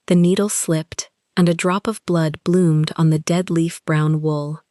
The needle slipped, and a drop of blood bloomed on the dead leaf brown wool.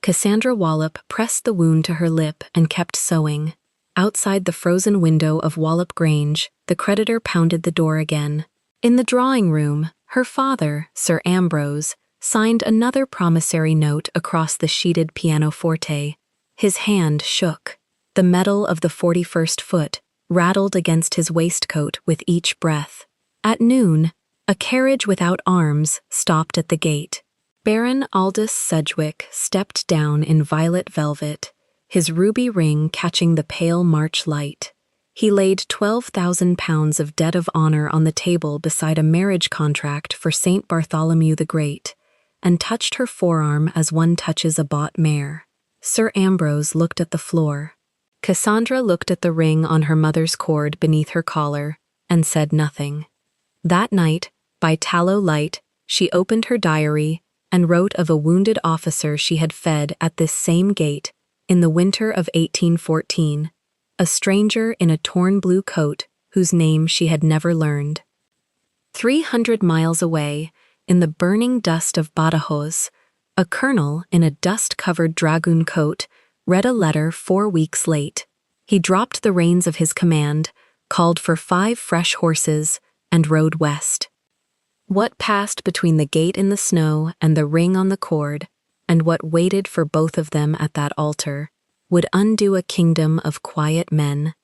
Cassandra Wallop pressed the wound to her lip and kept sewing. Outside the frozen window of Wallop Grange, the creditor pounded the door again. In the drawing room, her father, Sir Ambrose, signed another promissory note across the sheeted pianoforte. His hand shook. The metal of the 41st foot rattled against his waistcoat with each breath. At noon, a carriage without arms stopped at the gate. Baron Aldous Sedgwick stepped down in violet velvet, his ruby ring catching the pale March light. He laid £12,000 of debt of honor on the table beside a marriage contract for St. Bartholomew the Great, and touched her forearm as one touches a bought mare. Sir Ambrose looked at the floor. Cassandra looked at the ring on her mother's cord beneath her collar, and said nothing. That night, by tallow light, she opened her diary and wrote of a wounded officer she had fed at this same gate in the winter of 1814, a stranger in a torn blue coat whose name she had never learned. 300 miles away, in the burning dust of Badajoz, a colonel in a dust-covered dragoon coat read a letter 4 weeks late. He dropped the reins of his command, called for 5 fresh horses, and rode west. What passed between the gate in the snow and the ring on the cord, and what waited for both of them at that altar, would undo a kingdom of quiet men.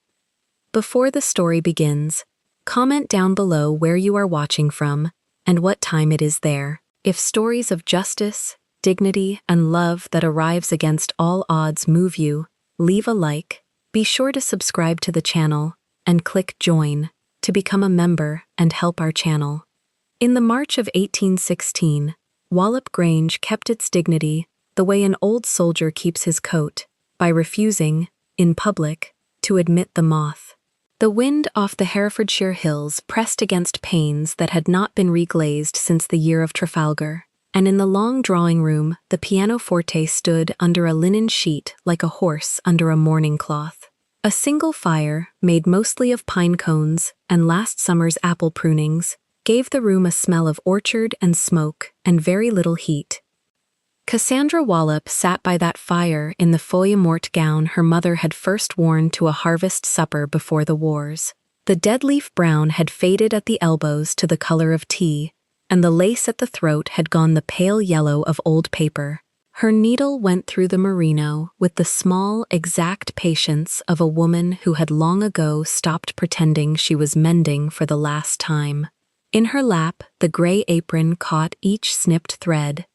Before the story begins, comment down below where you are watching from and what time it is there. If stories of justice, dignity, and love that arrives against all odds move you, leave a like, be sure to subscribe to the channel, and click join to become a member and help our channel. In the March of 1816, Wallop Grange kept its dignity the way an old soldier keeps his coat, by refusing, in public, to admit the moth. The wind off the Herefordshire hills pressed against panes that had not been reglazed since the year of Trafalgar, and in the long drawing room the pianoforte stood under a linen sheet like a horse under a mourning cloth. A single fire, made mostly of pine cones and last summer's apple prunings, gave the room a smell of orchard and smoke and very little heat. Cassandra Wallop sat by that fire in the feuille morte gown her mother had first worn to a harvest supper before the wars. The dead leaf brown had faded at the elbows to the color of tea, and the lace at the throat had gone the pale yellow of old paper. Her needle went through the merino with the small, exact patience of a woman who had long ago stopped pretending she was mending for the last time. In her lap, the gray apron caught each snipped thread.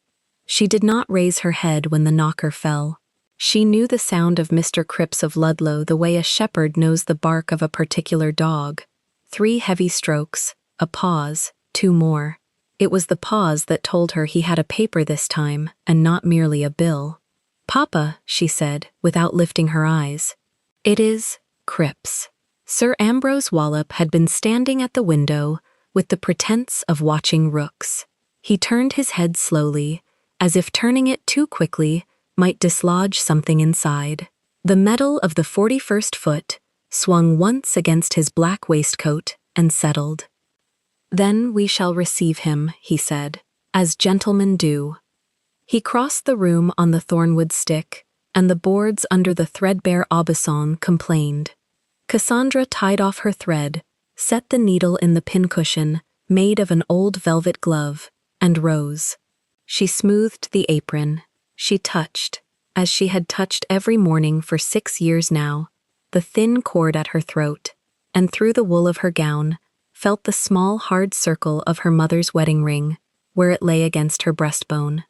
She did not raise her head when the knocker fell. She knew the sound of Mr. Cripps of Ludlow the way a shepherd knows the bark of a particular dog. 3 heavy strokes, a pause, 2 more. It was the pause that told her he had a paper this time, and not merely a bill. "Papa," she said, without lifting her eyes. "It is Cripps." Sir Ambrose Wallop had been standing at the window with the pretense of watching rooks. He turned his head slowly, as if turning it too quickly might dislodge something inside. The metal of the 41st foot swung once against his black waistcoat and settled. "Then we shall receive him," he said, "as gentlemen do." He crossed the room on the thornwood stick, and the boards under the threadbare aubusson complained. Cassandra tied off her thread, set the needle in the pincushion, made of an old velvet glove, and rose. She smoothed the apron. She touched, as she had touched every morning for 6 years now, the thin cord at her throat, and through the wool of her gown, felt the small hard circle of her mother's wedding ring, where it lay against her breastbone.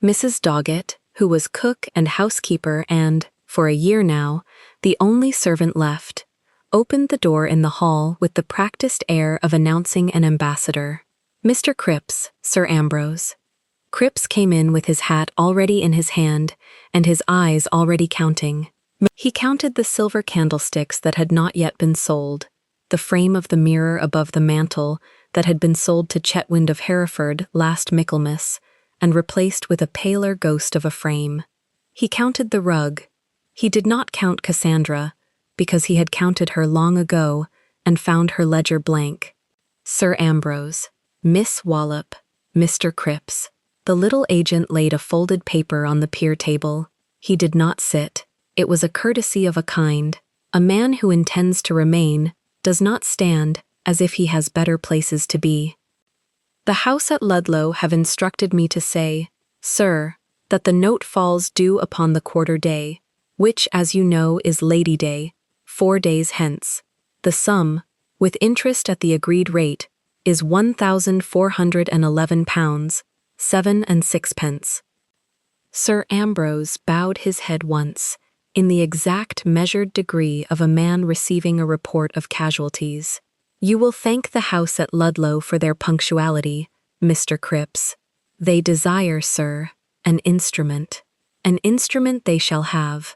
Mrs. Doggett, who was cook and housekeeper and, for a year now, the only servant left, opened the door in the hall with the practiced air of announcing an ambassador. "Mr. Cripps, Sir Ambrose." Cripps came in with his hat already in his hand and his eyes already counting. He counted the silver candlesticks that had not yet been sold, the frame of the mirror above the mantel that had been sold to Chetwynd of Hereford last Michaelmas and replaced with a paler ghost of a frame. He counted the rug. He did not count Cassandra, because he had counted her long ago and found her ledger blank. Sir Ambrose. Miss Wallop, Mr. Cripps. The little agent laid a folded paper on the pier table. He did not sit. It was a courtesy of a kind. A man who intends to remain does not stand as if he has better places to be. The house at Ludlow have instructed me to say, sir, that the note falls due upon the quarter day, which, as you know, is Lady Day, 4 days hence. The sum, with interest at the agreed rate, is £1,411, 7 and 6 pence. Sir Ambrose bowed his head once, in the exact measured degree of a man receiving a report of casualties. You will thank the house at Ludlow for their punctuality, Mr. Cripps. They desire, sir, an instrument. An instrument they shall have.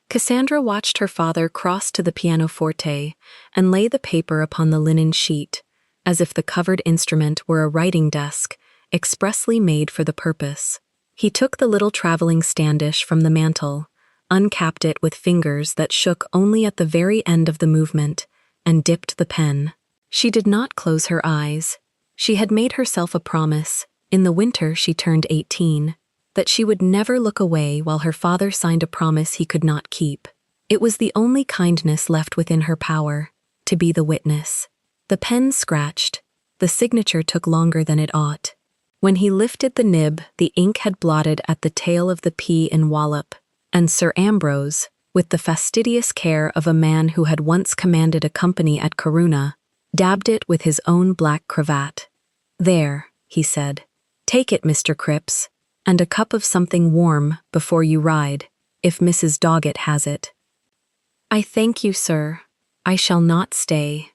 Cassandra watched her father cross to the pianoforte and lay the paper upon the linen sheet, as if the covered instrument were a writing desk, expressly made for the purpose. He took the little traveling standish from the mantel, uncapped it with fingers that shook only at the very end of the movement, and dipped the pen. She did not close her eyes. She had made herself a promise, in the winter she turned 18, that she would never look away while her father signed a promise he could not keep. It was the only kindness left within her power, to be the witness. The pen scratched. The signature took longer than it ought. When he lifted the nib, the ink had blotted at the tail of the P in Wallop, and Sir Ambrose, with the fastidious care of a man who had once commanded a company at Corunna, dabbed it with his own black cravat. There, he said. Take it, Mr. Cripps, and a cup of something warm before you ride, if Mrs. Doggett has it. I thank you, sir. I shall not stay.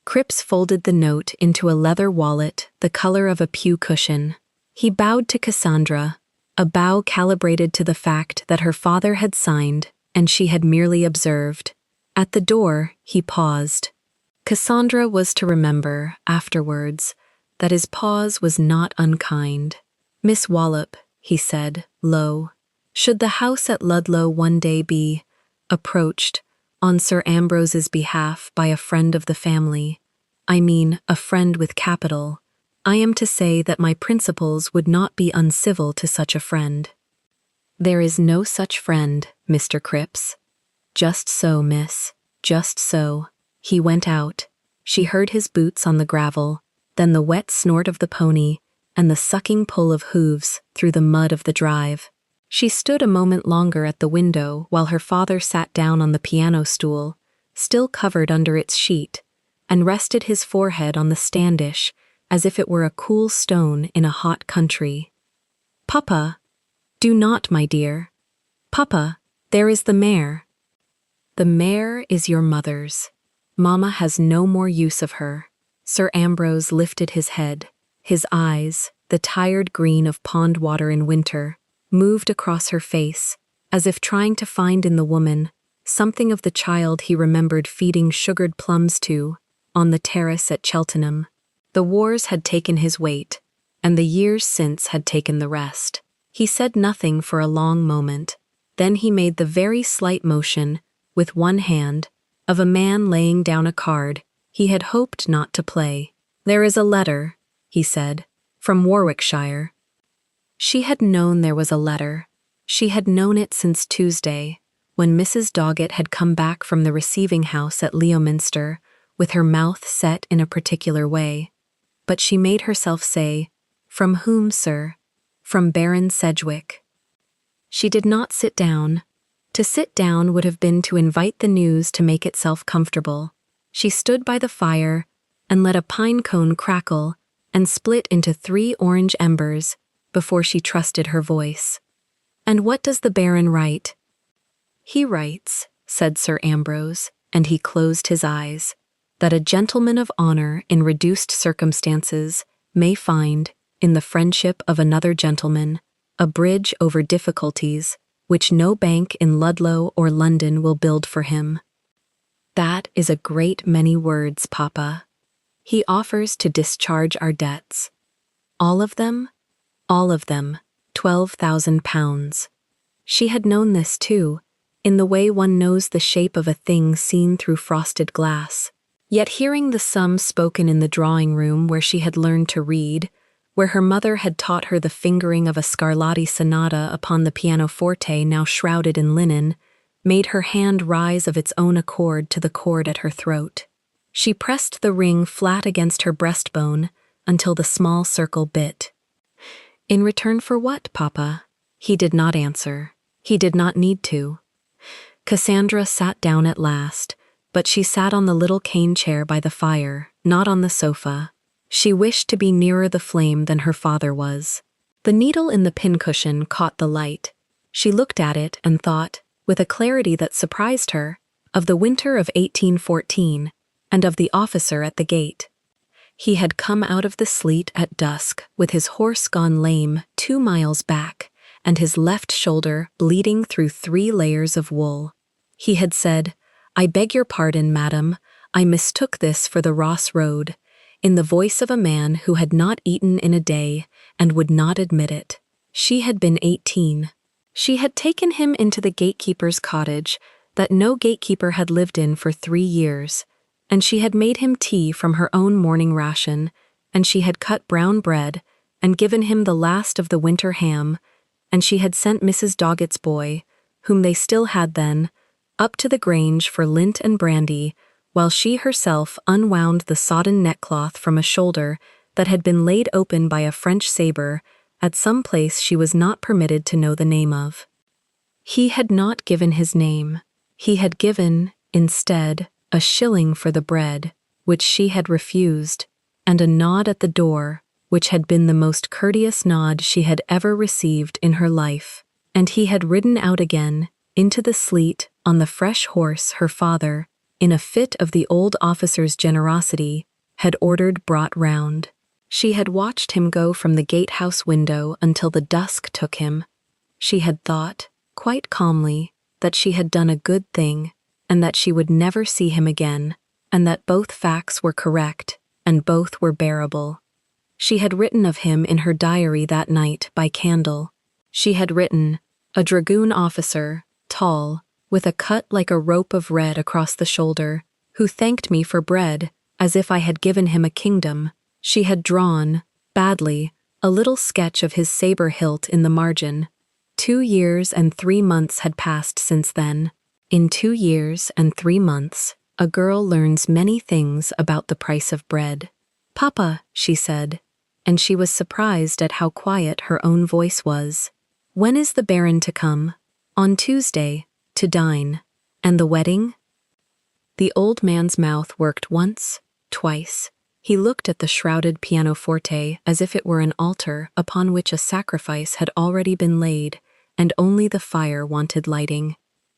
Cripps folded the note into a leather wallet the color of a pew cushion. He bowed to Cassandra, a bow calibrated to the fact that her father had signed and she had merely observed. At the door, he paused. Cassandra was to remember, afterwards, that his pause was not unkind. Miss Wallop, he said, low, should the house at Ludlow one day be approached on Sir Ambrose's behalf by a friend of the family, I mean a friend with capital, I am to say that my principles would not be uncivil to such a friend. There is no such friend, Mr. Cripps. Just so, miss, just so. He went out. She heard his boots on the gravel, then the wet snort of the pony, and the sucking pull of hooves through the mud of the drive. She stood a moment longer at the window while her father sat down on the piano stool, still covered under its sheet, and rested his forehead on the standish as if it were a cool stone in a hot country. Papa! Do not, my dear. Papa, there is the mare. The mare is your mother's. Mamma has no more use of her. Sir Ambrose lifted his head. His eyes, the tired green of pond water in winter, moved across her face, as if trying to find in the woman something of the child he remembered feeding sugared plums to on the terrace at Cheltenham. The wars had taken his weight, and the years since had taken the rest. He said nothing for a long moment. Then he made the very slight motion, with one hand, of a man laying down a card he had hoped not to play. There is a letter, he said, from Warwickshire. She had known there was a letter. She had known it since Tuesday, when Mrs. Doggett had come back from the receiving house at Leominster, with her mouth set in a particular way. But she made herself say, "From whom, sir?" "From Baron Sedgewick." She did not sit down. To sit down would have been to invite the news to make itself comfortable. She stood by the fire and let a pine cone crackle and split into 3 orange embers before she trusted her voice. "And what does the Baron write?" "He writes," said Sir Ambrose, and he closed his eyes, "that a gentleman of honor in reduced circumstances may find, in the friendship of another gentleman, a bridge over difficulties which no bank in Ludlow or London will build for him." "That is a great many words, Papa. He offers to discharge our debts." "All of them?" "All of them, £12,000. She had known this too, in the way one knows the shape of a thing seen through frosted glass. Yet hearing the sum spoken in the drawing room where she had learned to read, where her mother had taught her the fingering of a Scarlatti sonata upon the pianoforte now shrouded in linen, made her hand rise of its own accord to the cord at her throat. She pressed the ring flat against her breastbone until the small circle bit. In return for what, Papa? He did not answer. He did not need to. Cassandra sat down at last, but she sat on the little cane chair by the fire, not on the sofa. She wished to be nearer the flame than her father was. The needle in the pincushion caught the light. She looked at it and thought, with a clarity that surprised her, of the winter of 1814 and of the officer at the gate. He had come out of the sleet at dusk with his horse gone lame 2 miles back and his left shoulder bleeding through 3 layers of wool. He had said, "I beg your pardon, madam, I mistook this for the Ross Road," in the voice of a man who had not eaten in a day and would not admit it. She had been 18. She had taken him into the gatekeeper's cottage that no gatekeeper had lived in for 3 years, and she had made him tea from her own morning ration, and she had cut brown bread and given him the last of the winter ham, and she had sent Mrs. Doggett's boy, whom they still had then, up to the Grange for lint and brandy, while she herself unwound the sodden neckcloth from a shoulder that had been laid open by a French sabre at some place she was not permitted to know the name of. He had not given his name. He had given, instead, a shilling for the bread, which she had refused, and a nod at the door, which had been the most courteous nod she had ever received in her life, and he had ridden out again, into the sleet, on the fresh horse her father, in a fit of the old officer's generosity, had ordered brought round. She had watched him go from the gatehouse window until the dusk took him. She had thought, quite calmly, that she had done a good thing, and that she would never see him again, and that both facts were correct, and both were bearable. She had written of him in her diary that night by candle. She had written, "A dragoon officer, tall, with a cut like a rope of red across the shoulder, who thanked me for bread, as if I had given him a kingdom." She had drawn, badly, a little sketch of his sabre hilt in the margin. 2 years and 3 months had passed since then. In 2 years and 3 months, a girl learns many things about the price of bread. "Papa," she said, and she was surprised at how quiet her own voice was. "When is the Baron to come?" "On Tuesday, to dine." "And the wedding?" The old man's mouth worked once, twice. He looked at the shrouded pianoforte as if it were an altar upon which a sacrifice had already been laid, and only the fire wanted lighting.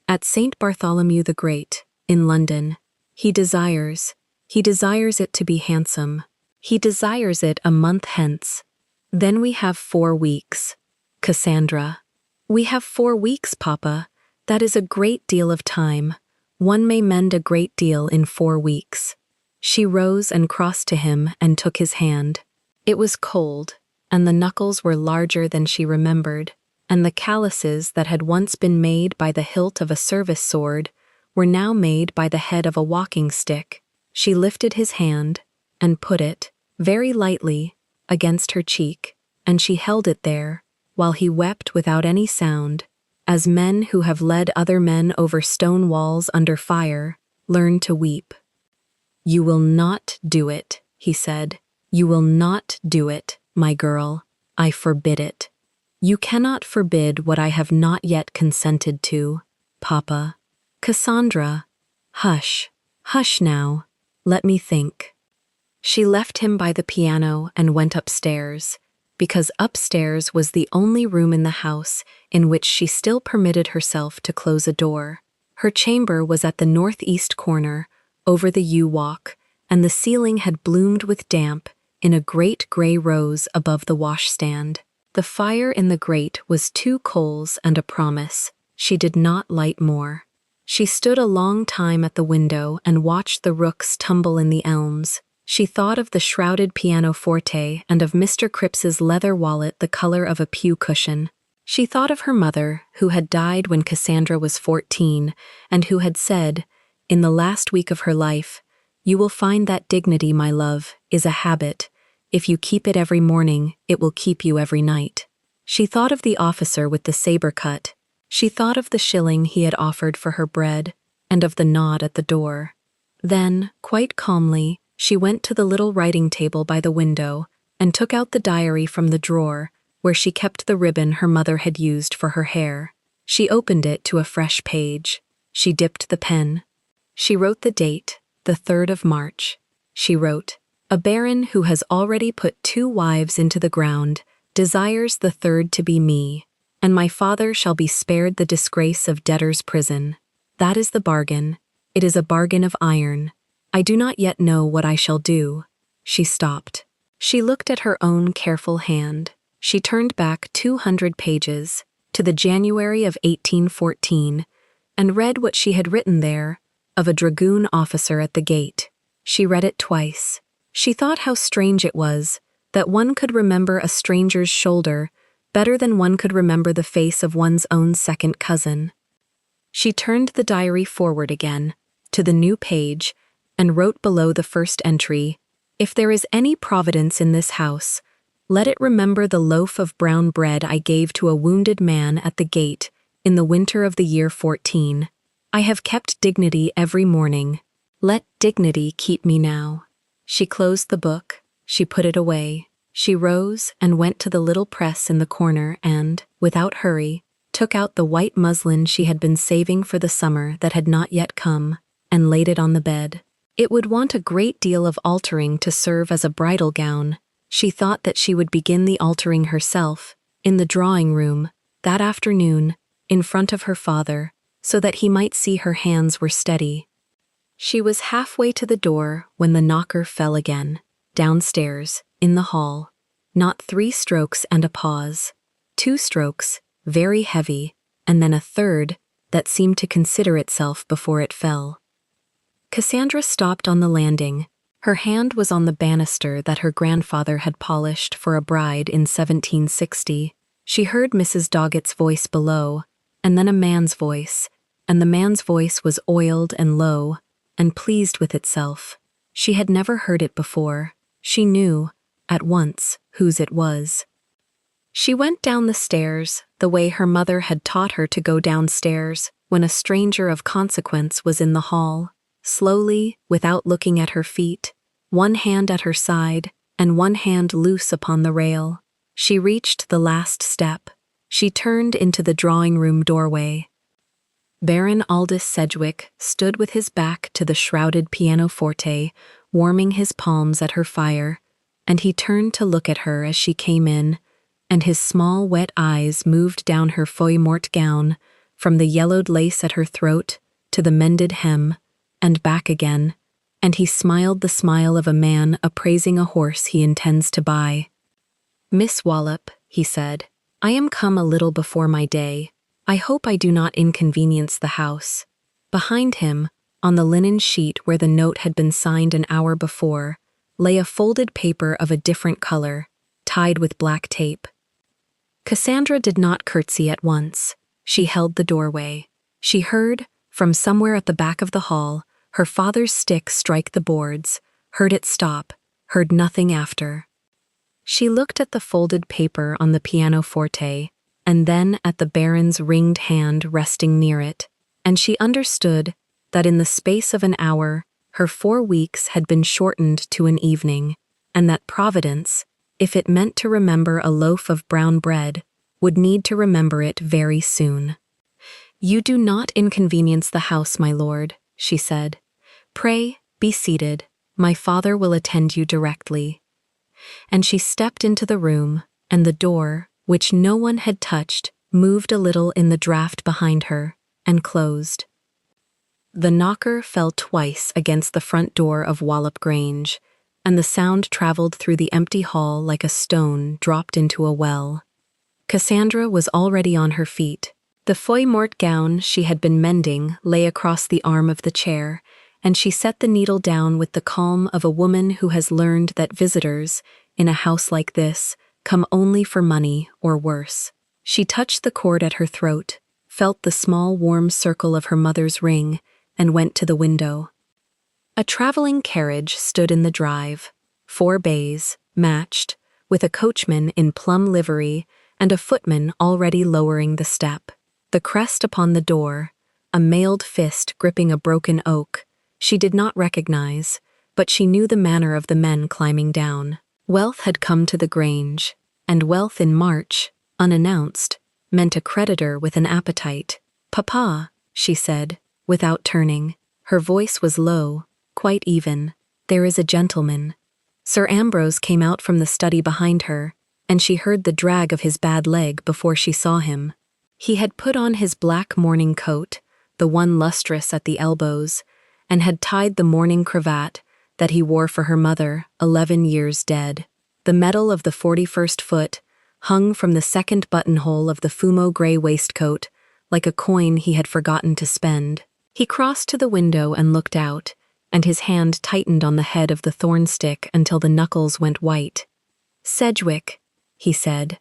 "At St. Bartholomew the Great, in London. He desires it to be handsome. He desires it a month hence. Then we have 4 weeks. Cassandra. We have 4 weeks, Papa. That is a great deal of time. One may mend a great deal in 4 weeks. She rose and crossed to him and took his hand. It was cold, and the knuckles were larger than she remembered, and the calluses that had once been made by the hilt of a service sword were now made by the head of a walking stick. She lifted his hand and put it, very lightly, against her cheek, and she held it there, while he wept without any sound, as men who have led other men over stone walls under fire learn to weep. "You will not do it," he said. "You will not do it, my girl. I forbid it. You cannot forbid what I have not yet consented to, Papa." "Cassandra, hush, hush now. Let me think." She left him by the piano and went upstairs, because upstairs was the only room in the house in which she still permitted herself to close a door. Her chamber was at the northeast corner, over the yew walk, and the ceiling had bloomed with damp in a great grey rose above the washstand. The fire in the grate was 2 coals and a promise. She did not light more. She stood a long time at the window and watched the rooks tumble in the elms. She thought of the shrouded pianoforte and of Mr. Cripps's leather wallet the color of a pew cushion. She thought of her mother, who had died when Cassandra was 14, and who had said, in the last week of her life, You will find that dignity, my love, is a habit. If you keep it every morning, it will keep you every night. She thought of the officer with the saber cut. She thought of the shilling he had offered for her bread, and of the nod at the door. Then, quite calmly, she went to the little writing table by the window and took out the diary from the drawer where she kept the ribbon her mother had used for her hair. She opened it to a fresh page. She dipped the pen. She wrote the date, the 3rd of March. She wrote, "A baron who has already put 2 wives into the ground desires the 3rd to be me, and my father shall be spared the disgrace of debtor's prison. That is the bargain. It is a bargain of iron. I do not yet know what I shall do." She stopped. She looked at her own careful hand. She turned back 200 pages to the January of 1814 and read what she had written there of a dragoon officer at the gate. She read it twice. She thought how strange it was that one could remember a stranger's shoulder better than one could remember the face of one's own second cousin. She turned the diary forward again, to the new page, and wrote below the first entry, "If there is any providence in this house, let it remember the loaf of brown bread I gave to a wounded man at the gate in the winter of the year 14. I have kept dignity every morning. Let dignity keep me now." She closed the book. She put it away. She rose and went to the little press in the corner and, without hurry, took out the white muslin she had been saving for the summer that had not yet come, and laid it on the bed. It would want a great deal of altering to serve as a bridal gown. She thought that she would begin the altering herself, in the drawing room, that afternoon, in front of her father, so that he might see her hands were steady. She was halfway to the door when the knocker fell again, downstairs, in the hall. Not 3 strokes and a pause. 2 strokes, very heavy, and then a third that seemed to consider itself before it fell. Cassandra stopped on the landing. Her hand was on the banister that her grandfather had polished for a bride in 1760. She heard Mrs. Doggett's voice below, and then a man's voice, and the man's voice was oiled and low, and pleased with itself. She had never heard it before. She knew, at once, whose it was. She went down the stairs, the way her mother had taught her to go downstairs when a stranger of consequence was in the hall, slowly, without looking at her feet, one hand at her side and one hand loose upon the rail. She reached the last step. She turned into the drawing-room doorway. Baron Aldous Sedgwick stood with his back to the shrouded pianoforte, warming his palms at her fire, and he turned to look at her as she came in, and his small wet eyes moved down her feuille morte gown, from the yellowed lace at her throat to the mended hem, and back again, and he smiled the smile of a man appraising a horse he intends to buy. "Miss Wallop," he said, "I am come a little before my day. I hope I do not inconvenience the house." Behind him, on the linen sheet where the note had been signed an hour before, lay a folded paper of a different color, tied with black tape. Cassandra did not curtsy at once. She held the doorway. She heard, from somewhere at the back of the hall, her father's stick strike the boards, heard it stop, heard nothing after. She looked at the folded paper on the pianoforte, and then at the Baron's ringed hand resting near it, and she understood that in the space of an hour her 4 weeks had been shortened to an evening, and that Providence, if it meant to remember a loaf of brown bread, would need to remember it very soon. "You do not inconvenience the house, my lord," she said. "Pray, be seated. My father will attend you directly." And she stepped into the room, and the door, which no one had touched, moved a little in the draught behind her, and closed. The knocker fell twice against the front door of Wallop Grange, and the sound traveled through the empty hall like a stone dropped into a well. Cassandra was already on her feet. The feuille morte gown she had been mending lay across the arm of the chair, and she set the needle down with the calm of a woman who has learned that visitors, in a house like this, come only for money or worse. She touched the cord at her throat, felt the small warm circle of her mother's ring, and went to the window. A traveling carriage stood in the drive, 4 bays, matched, with a coachman in plum livery and a footman already lowering the step. The crest upon the door, a mailed fist gripping a broken oak, she did not recognize, but she knew the manner of the men climbing down. Wealth had come to the Grange, and wealth in March, unannounced, meant a creditor with an appetite. "Papa," she said, without turning. Her voice was low, quite even. "There is a gentleman." Sir Ambrose came out from the study behind her, and she heard the drag of his bad leg before she saw him. He had put on his black morning coat, the one lustrous at the elbows, and had tied the mourning cravat that he wore for her mother, 11 years dead. The medal of the 41st foot hung from the second buttonhole of the fumo grey waistcoat, like a coin he had forgotten to spend. He crossed to the window and looked out, and his hand tightened on the head of the thorn stick until the knuckles went white. "Sedgwick," he said.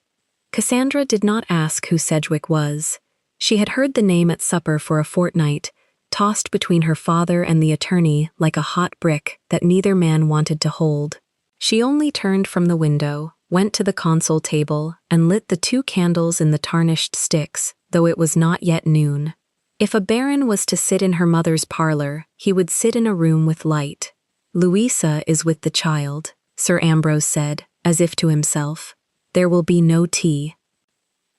Cassandra did not ask who Sedgwick was. She had heard the name at supper for a fortnight, tossed between her father and the attorney like a hot brick that neither man wanted to hold. She only turned from the window, went to the console table, and lit the 2 candles in the tarnished sticks, though it was not yet noon. If a baron was to sit in her mother's parlor, he would sit in a room with light. "Louisa is with the child," Sir Ambrose said, as if to himself. "There will be no tea."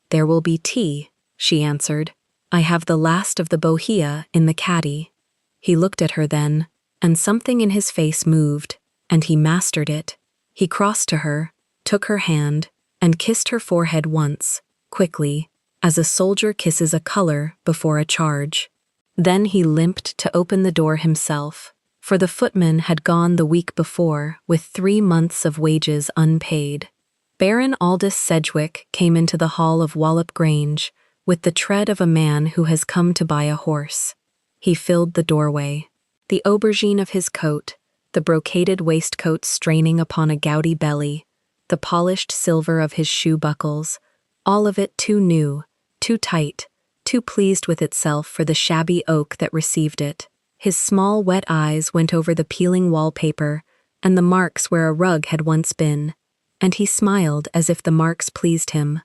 "There will be tea," she answered. "I have the last of the bohea in the caddy." He looked at her then, and something in his face moved, and he mastered it. He crossed to her, took her hand, and kissed her forehead once, quickly, as a soldier kisses a color before a charge. Then he limped to open the door himself, for the footman had gone the week before with 3 months of wages unpaid. Baron Aldous Sedgwick came into the hall of Wallop Grange with the tread of a man who has come to buy a horse. He filled the doorway. The aubergine of his coat, the brocaded waistcoat straining upon a gouty belly, the polished silver of his shoe buckles, all of it too new, too tight, too pleased with itself for the shabby oak that received it. His small wet eyes went over the peeling wallpaper and the marks where a rug had once been, and he smiled as if the marks pleased him.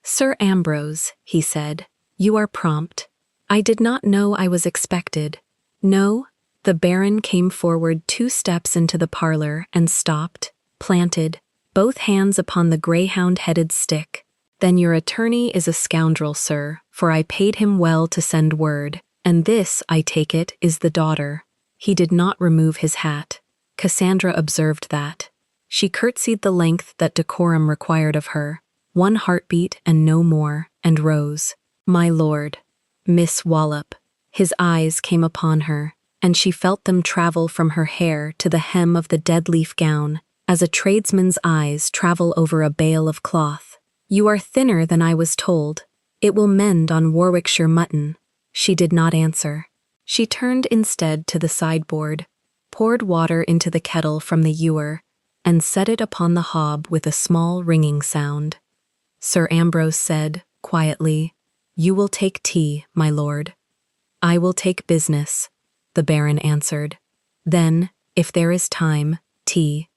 "Sir Ambrose," he said, "you are prompt. I did not know I was expected." "No?" The Baron came forward 2 steps into the parlor and stopped, planted, both hands upon the greyhound-headed stick. "Then your attorney is a scoundrel, sir, for I paid him well to send word, and this, I take it, is the daughter." He did not remove his hat. Cassandra observed that. She curtsied the length that decorum required of her, 1 heartbeat and no more, and rose. "My lord." "Miss Wallop." His eyes came upon her, and she felt them travel from her hair to the hem of the dead-leaf gown, as a tradesman's eyes travel over a bale of cloth. "You are thinner than I was told. It will mend on Warwickshire mutton." She did not answer. She turned instead to the sideboard, poured water into the kettle from the ewer, and set it upon the hob with a small ringing sound. Sir Ambrose said, quietly, "You will take tea, my lord." "I will take business," the Baron answered. "Then, if there is time, tea."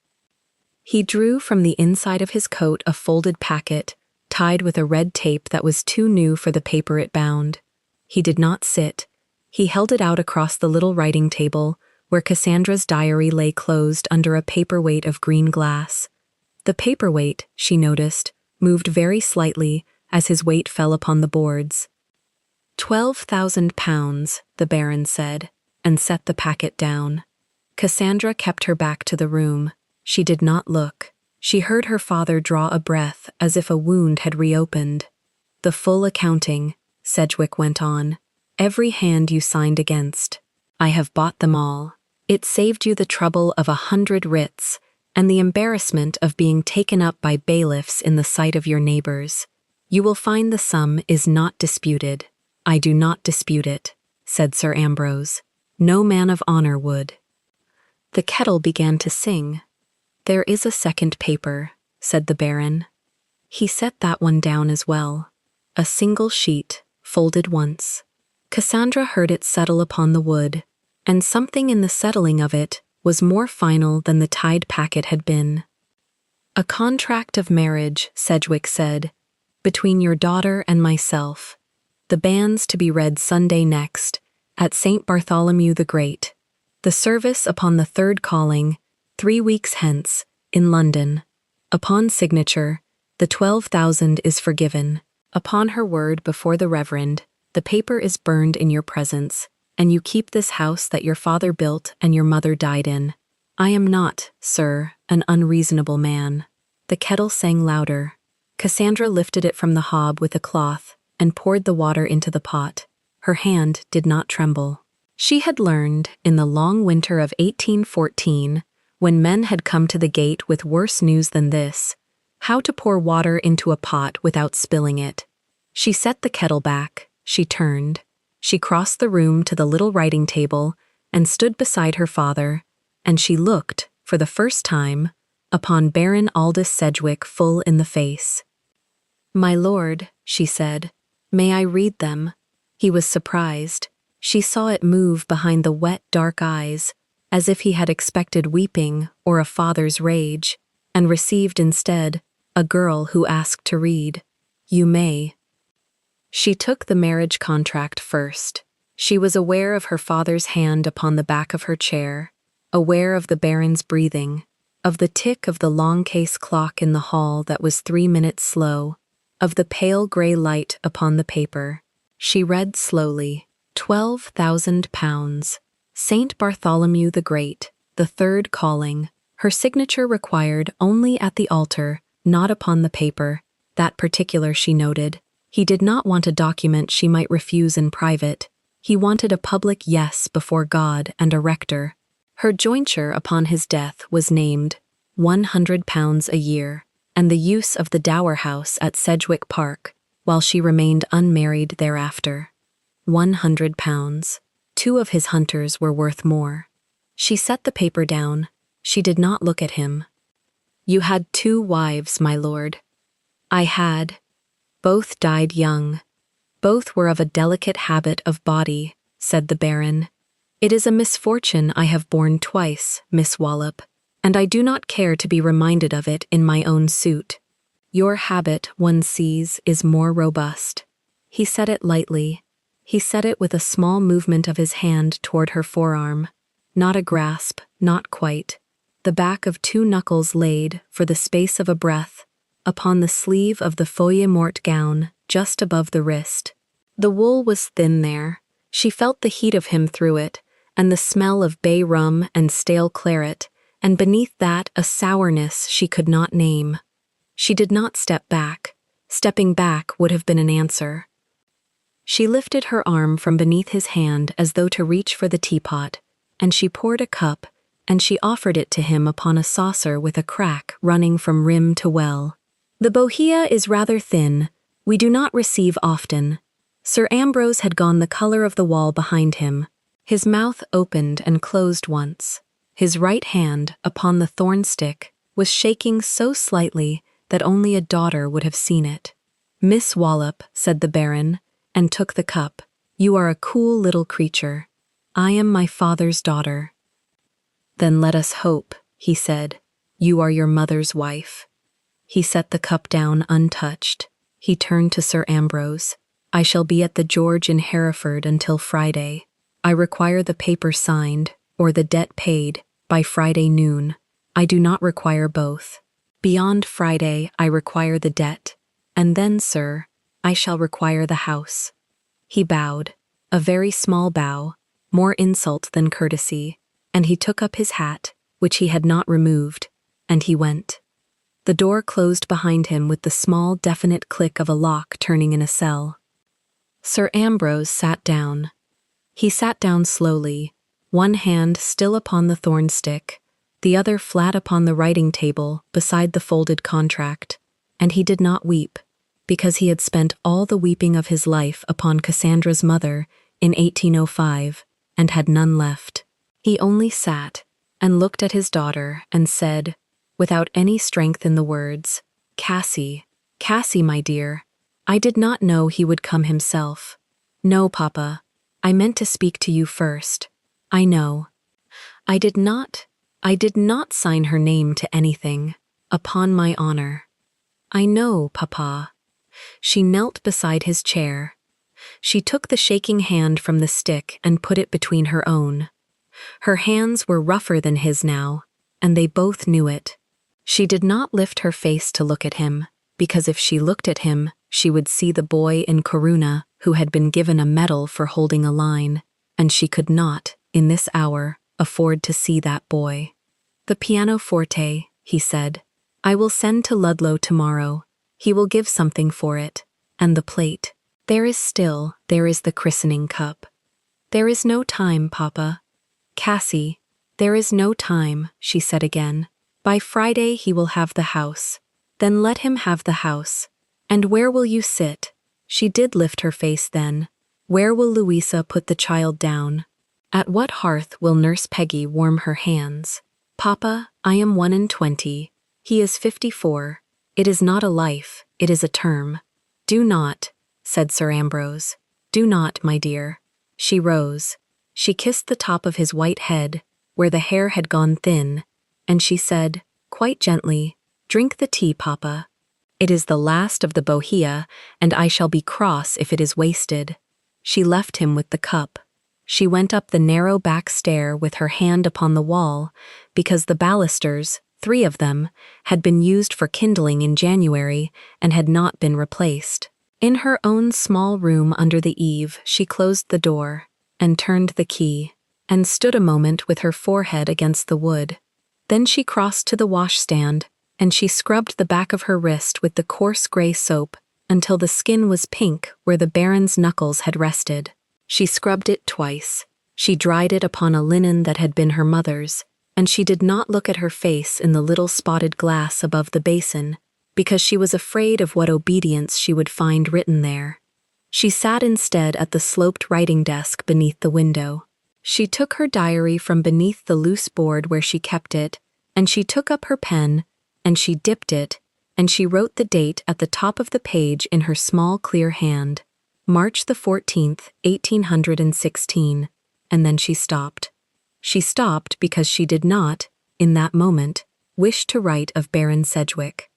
He drew from the inside of his coat a folded packet, tied with a red tape that was too new for the paper it bound. He did not sit. He held it out across the little writing table, where Cassandra's diary lay closed under a paperweight of green glass. The paperweight, she noticed, moved very slightly as his weight fell upon the boards. £12,000, the Baron said, and set the packet down. Cassandra kept her back to the room. She did not look. She heard her father draw a breath as if a wound had reopened. "The full accounting," Sedgwick went on. "Every hand you signed against. I have bought them all. It saved you the trouble of 100 writs, and the embarrassment of being taken up by bailiffs in the sight of your neighbors. You will find the sum is not disputed." "I do not dispute it," said Sir Ambrose. "No man of honor would." The kettle began to sing. "There is a second paper," said the Baron. He set that one down as well. A single sheet, folded once. Cassandra heard it settle upon the wood. and something in the settling of it was more final than the tied packet had been. "A contract of marriage," Sedgwick said, "between your daughter and myself. The banns to be read Sunday next, at St. Bartholomew the Great. The service upon the third calling, 3 weeks hence, in London. Upon signature, the 12,000 is forgiven. Upon her word before the Reverend, the paper is burned in your presence, and you keep this house that your father built and your mother died in. I am not, sir, an unreasonable man." The kettle sang louder. Cassandra lifted it from the hob with a cloth and poured the water into the pot. Her hand did not tremble. She had learned, in the long winter of 1814, when men had come to the gate with worse news than this, how to pour water into a pot without spilling it. She set the kettle back, she turned, she crossed the room to the little writing table and stood beside her father, and she looked, for the first time, upon Baron Aldous Sedgwick full in the face. "My lord," she said, "may I read them?" He was surprised. She saw it move behind the wet, dark eyes, as if he had expected weeping or a father's rage, and received instead a girl who asked to read. "You may." She took the marriage contract first. She was aware of her father's hand upon the back of her chair, aware of the Baron's breathing, of the tick of the long case clock in the hall that was 3 minutes slow, of the pale grey light upon the paper. She read slowly, £12,000, St. Bartholomew the Great, the third calling, her signature required only at the altar, not upon the paper, that particular she noted. He did not want a document she might refuse in private. He wanted a public yes before God and a rector. Her jointure upon his death was named £100 a year, and the use of the dower house at Sedgwick Park, while she remained unmarried thereafter. £100. 2 of his hunters were worth more. She set the paper down. She did not look at him. "You had 2 wives, my lord." "I had. Both died young. Both were of a delicate habit of body," said the Baron. "It is a misfortune I have borne twice, Miss Wallop, and I do not care to be reminded of it in my own suit. Your habit, one sees, is more robust." He said it lightly. He said it with a small movement of his hand toward her forearm. Not a grasp, not quite. The back of 2 knuckles laid, for the space of a breath, upon the sleeve of the feuille morte gown, just above the wrist. The wool was thin there. She felt the heat of him through it, and the smell of bay rum and stale claret, and beneath that a sourness she could not name. She did not step back. Stepping back would have been an answer. She lifted her arm from beneath his hand as though to reach for the teapot, and she poured a cup, and she offered it to him upon a saucer with a crack running from rim to well. "The bohea is rather thin. We do not receive often." Sir Ambrose had gone the color of the wall behind him. His mouth opened and closed once. His right hand, upon the thorn stick, was shaking so slightly that only a daughter would have seen it. "Miss Wallop," said the Baron, and took the cup, "you are a cool little creature. I am my father's daughter." "Then let us hope," he said. "You are your mother's wife." He set the cup down untouched. He turned to Sir Ambrose. "I shall be at the George in Hereford until Friday. I require the paper signed, or the debt paid, by Friday noon. I do not require both. Beyond Friday, I require the debt. And then, sir, I shall require the house." He bowed, a very small bow, more insult than courtesy, and he took up his hat, which he had not removed, and he went. The door closed behind him with the small, definite click of a lock turning in a cell. Sir Ambrose sat down. He sat down slowly, one hand still upon the thorn stick, the other flat upon the writing table beside the folded contract, and he did not weep, because he had spent all the weeping of his life upon Cassandra's mother in 1805, and had none left. He only sat, and looked at his daughter, and said, without any strength in the words, "Cassie, Cassie, my dear, I did not know he would come himself. No, Papa, I meant to speak to you first. I know. I did not sign her name to anything, upon my honor. I know, Papa. She knelt beside his chair. She took the shaking hand from the stick and put it between her own. Her hands were rougher than his now, and they both knew it. She did not lift her face to look at him, because if she looked at him, she would see the boy in Corunna who had been given a medal for holding a line, and she could not, in this hour, afford to see that boy. The pianoforte, he said. I will send to Ludlow tomorrow. He will give something for it. And the plate. There is the christening cup. There is no time, Papa. Cassie, there is no time, she said again. By Friday he will have the house. Then let him have the house. And where will you sit? She did lift her face then. Where will Louisa put the child down? At what hearth will Nurse Peggy warm her hands? Papa, I am 21. He is 54. It is not a life, it is a term. Do not, said Sir Ambrose. Do not, my dear. She rose. She kissed the top of his white head, where the hair had gone thin, and she said, quite gently, drink the tea, Papa. It is the last of the bohea, and I shall be cross if it is wasted. She left him with the cup. She went up the narrow back stair with her hand upon the wall, because the balusters, 3 of them, had been used for kindling in January and had not been replaced. In her own small room under the eave, she closed the door, and turned the key, and stood a moment with her forehead against the wood. Then she crossed to the washstand, and she scrubbed the back of her wrist with the coarse grey soap until the skin was pink where the Baron's knuckles had rested. She scrubbed it twice. She dried it upon a linen that had been her mother's, and she did not look at her face in the little spotted glass above the basin, because she was afraid of what obedience she would find written there. She sat instead at the sloped writing desk beneath the window. She took her diary from beneath the loose board where she kept it, and she took up her pen, and she dipped it, and she wrote the date at the top of the page in her small clear hand, March the 14th, 1816, and then she stopped. She stopped because she did not, in that moment, wish to write of Baron Sedgwick.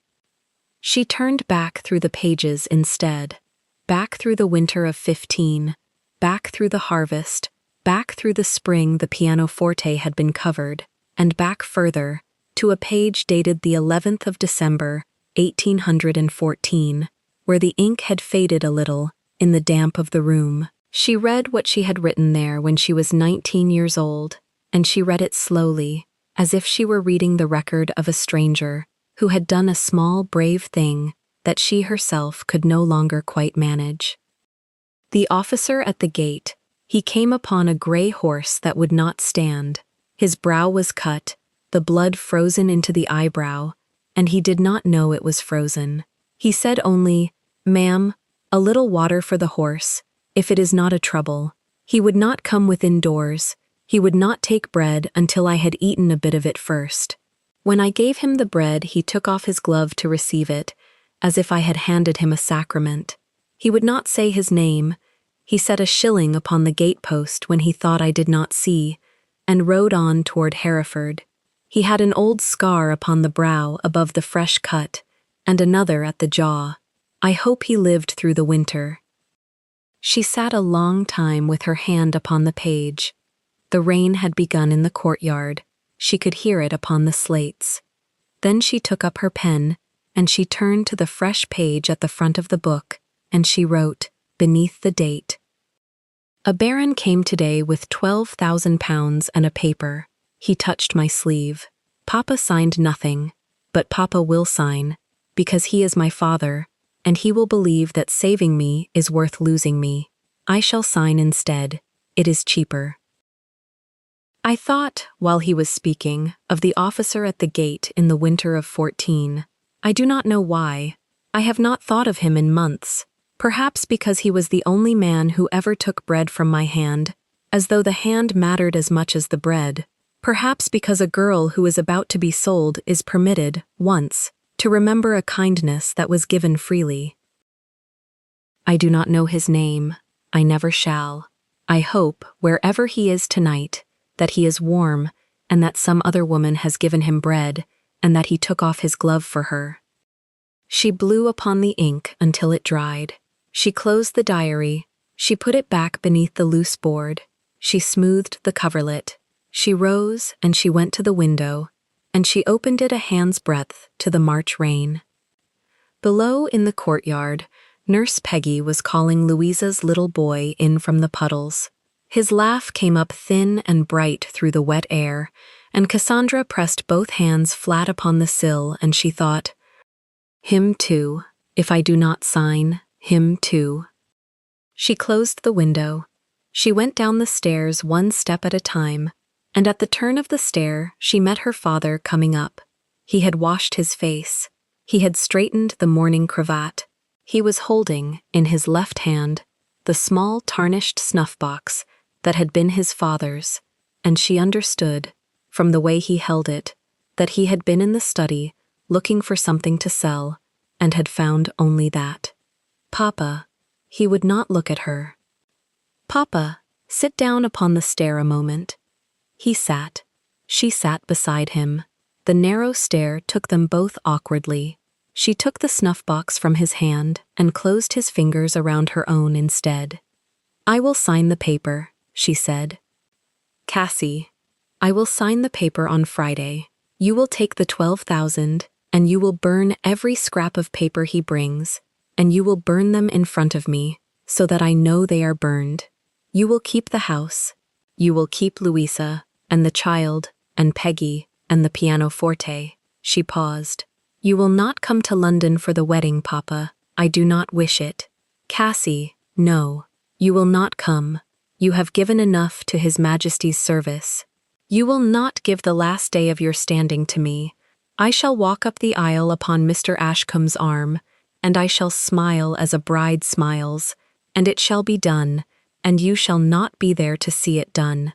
She turned back through the pages instead, back through the winter of 15, back through the harvest, back through the spring the pianoforte had been covered, and back further, to a page dated the 11th of December, 1814, where the ink had faded a little in the damp of the room. She read what she had written there when she was 19 years old, and she read it slowly, as if she were reading the record of a stranger who had done a small, brave thing that she herself could no longer quite manage. The officer at the gate, he came upon a grey horse that would not stand. His brow was cut, the blood frozen into the eyebrow, and he did not know it was frozen. He said only, "Ma'am, a little water for the horse, if it is not a trouble." He would not come within doors. He would not take bread until I had eaten a bit of it first. When I gave him the bread, he took off his glove to receive it, as if I had handed him a sacrament. He would not say his name. He set a shilling upon the gate-post when he thought I did not see, and rode on toward Hereford. He had an old scar upon the brow above the fresh cut, and another at the jaw. I hope he lived through the winter. She sat a long time with her hand upon the page. The rain had begun in the courtyard. She could hear it upon the slates. Then she took up her pen, and she turned to the fresh page at the front of the book, and she wrote, beneath the date, "A baron came today with £12,000 and a paper. He touched my sleeve. Papa signed nothing, but Papa will sign, because he is my father, and he will believe that saving me is worth losing me. I shall sign instead. It is cheaper." I thought, while he was speaking, of the officer at the gate in the winter of 14. I do not know why. I have not thought of him in months. Perhaps because he was the only man who ever took bread from my hand, as though the hand mattered as much as the bread. Perhaps because a girl who is about to be sold is permitted, once, to remember a kindness that was given freely. I do not know his name. I never shall. I hope, wherever he is tonight, that he is warm, and that some other woman has given him bread, and that he took off his glove for her. She blew upon the ink until it dried. She closed the diary. She put it back beneath the loose board. She smoothed the coverlet. She rose and she went to the window, and she opened it a hand's breadth to the March rain. Below in the courtyard, Nurse Peggy was calling Louisa's little boy in from the puddles. His laugh came up thin and bright through the wet air, and Cassandra pressed both hands flat upon the sill, and she thought, "Him too, if I do not sign, him too." She closed the window. She went down the stairs one step at a time, and at the turn of the stair she met her father coming up. He had washed his face. He had straightened the morning cravat. He was holding, in his left hand, the small tarnished snuff-box that had been his father's, and she understood, from the way he held it, that he had been in the study looking for something to sell, and had found only that. "Papa," he would not look at her. "Papa, sit down upon the stair a moment." He sat. She sat beside him. The narrow stair took them both awkwardly. She took the snuff-box from his hand and closed his fingers around her own instead. "I will sign the paper," she said. "Cassie, I will sign the paper on Friday. You will take the 12,000, and you will burn every scrap of paper he brings, and you will burn them in front of me, so that I know they are burned. You will keep the house. You will keep Louisa, and the child, and Peggy, and the pianoforte." She paused. "You will not come to London for the wedding, Papa. I do not wish it. Cassie, no. You will not come. You have given enough to His Majesty's service. You will not give the last day of your standing to me. I shall walk up the aisle upon Mr. Ashcombe's arm, and I shall smile as a bride smiles, and it shall be done, and you shall not be there to see it done.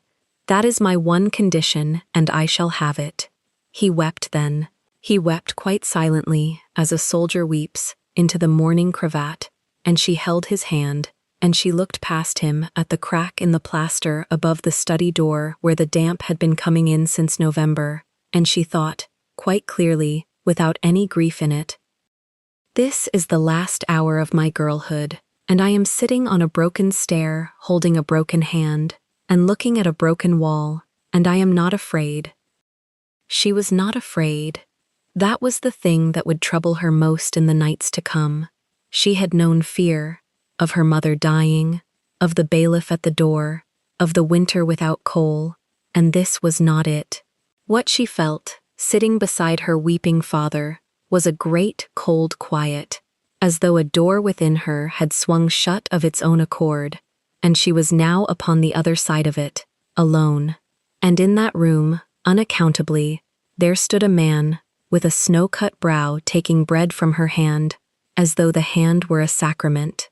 That is my one condition, and I shall have it." He wept then. He wept quite silently, as a soldier weeps, into the mourning cravat, and she held his hand, and she looked past him at the crack in the plaster above the study door where the damp had been coming in since November, and she thought, quite clearly, without any grief in it, "This is the last hour of my girlhood, and I am sitting on a broken stair, holding a broken hand, and looking at a broken wall, and I am not afraid." She was not afraid. That was the thing that would trouble her most in the nights to come. She had known fear, of her mother dying, of the bailiff at the door, of the winter without coal, and this was not it. What she felt, sitting beside her weeping father, was a great cold quiet, as though a door within her had swung shut of its own accord, and she was now upon the other side of it, alone. And in that room, unaccountably, there stood a man, with a snow-cut brow, taking bread from her hand, as though the hand were a sacrament.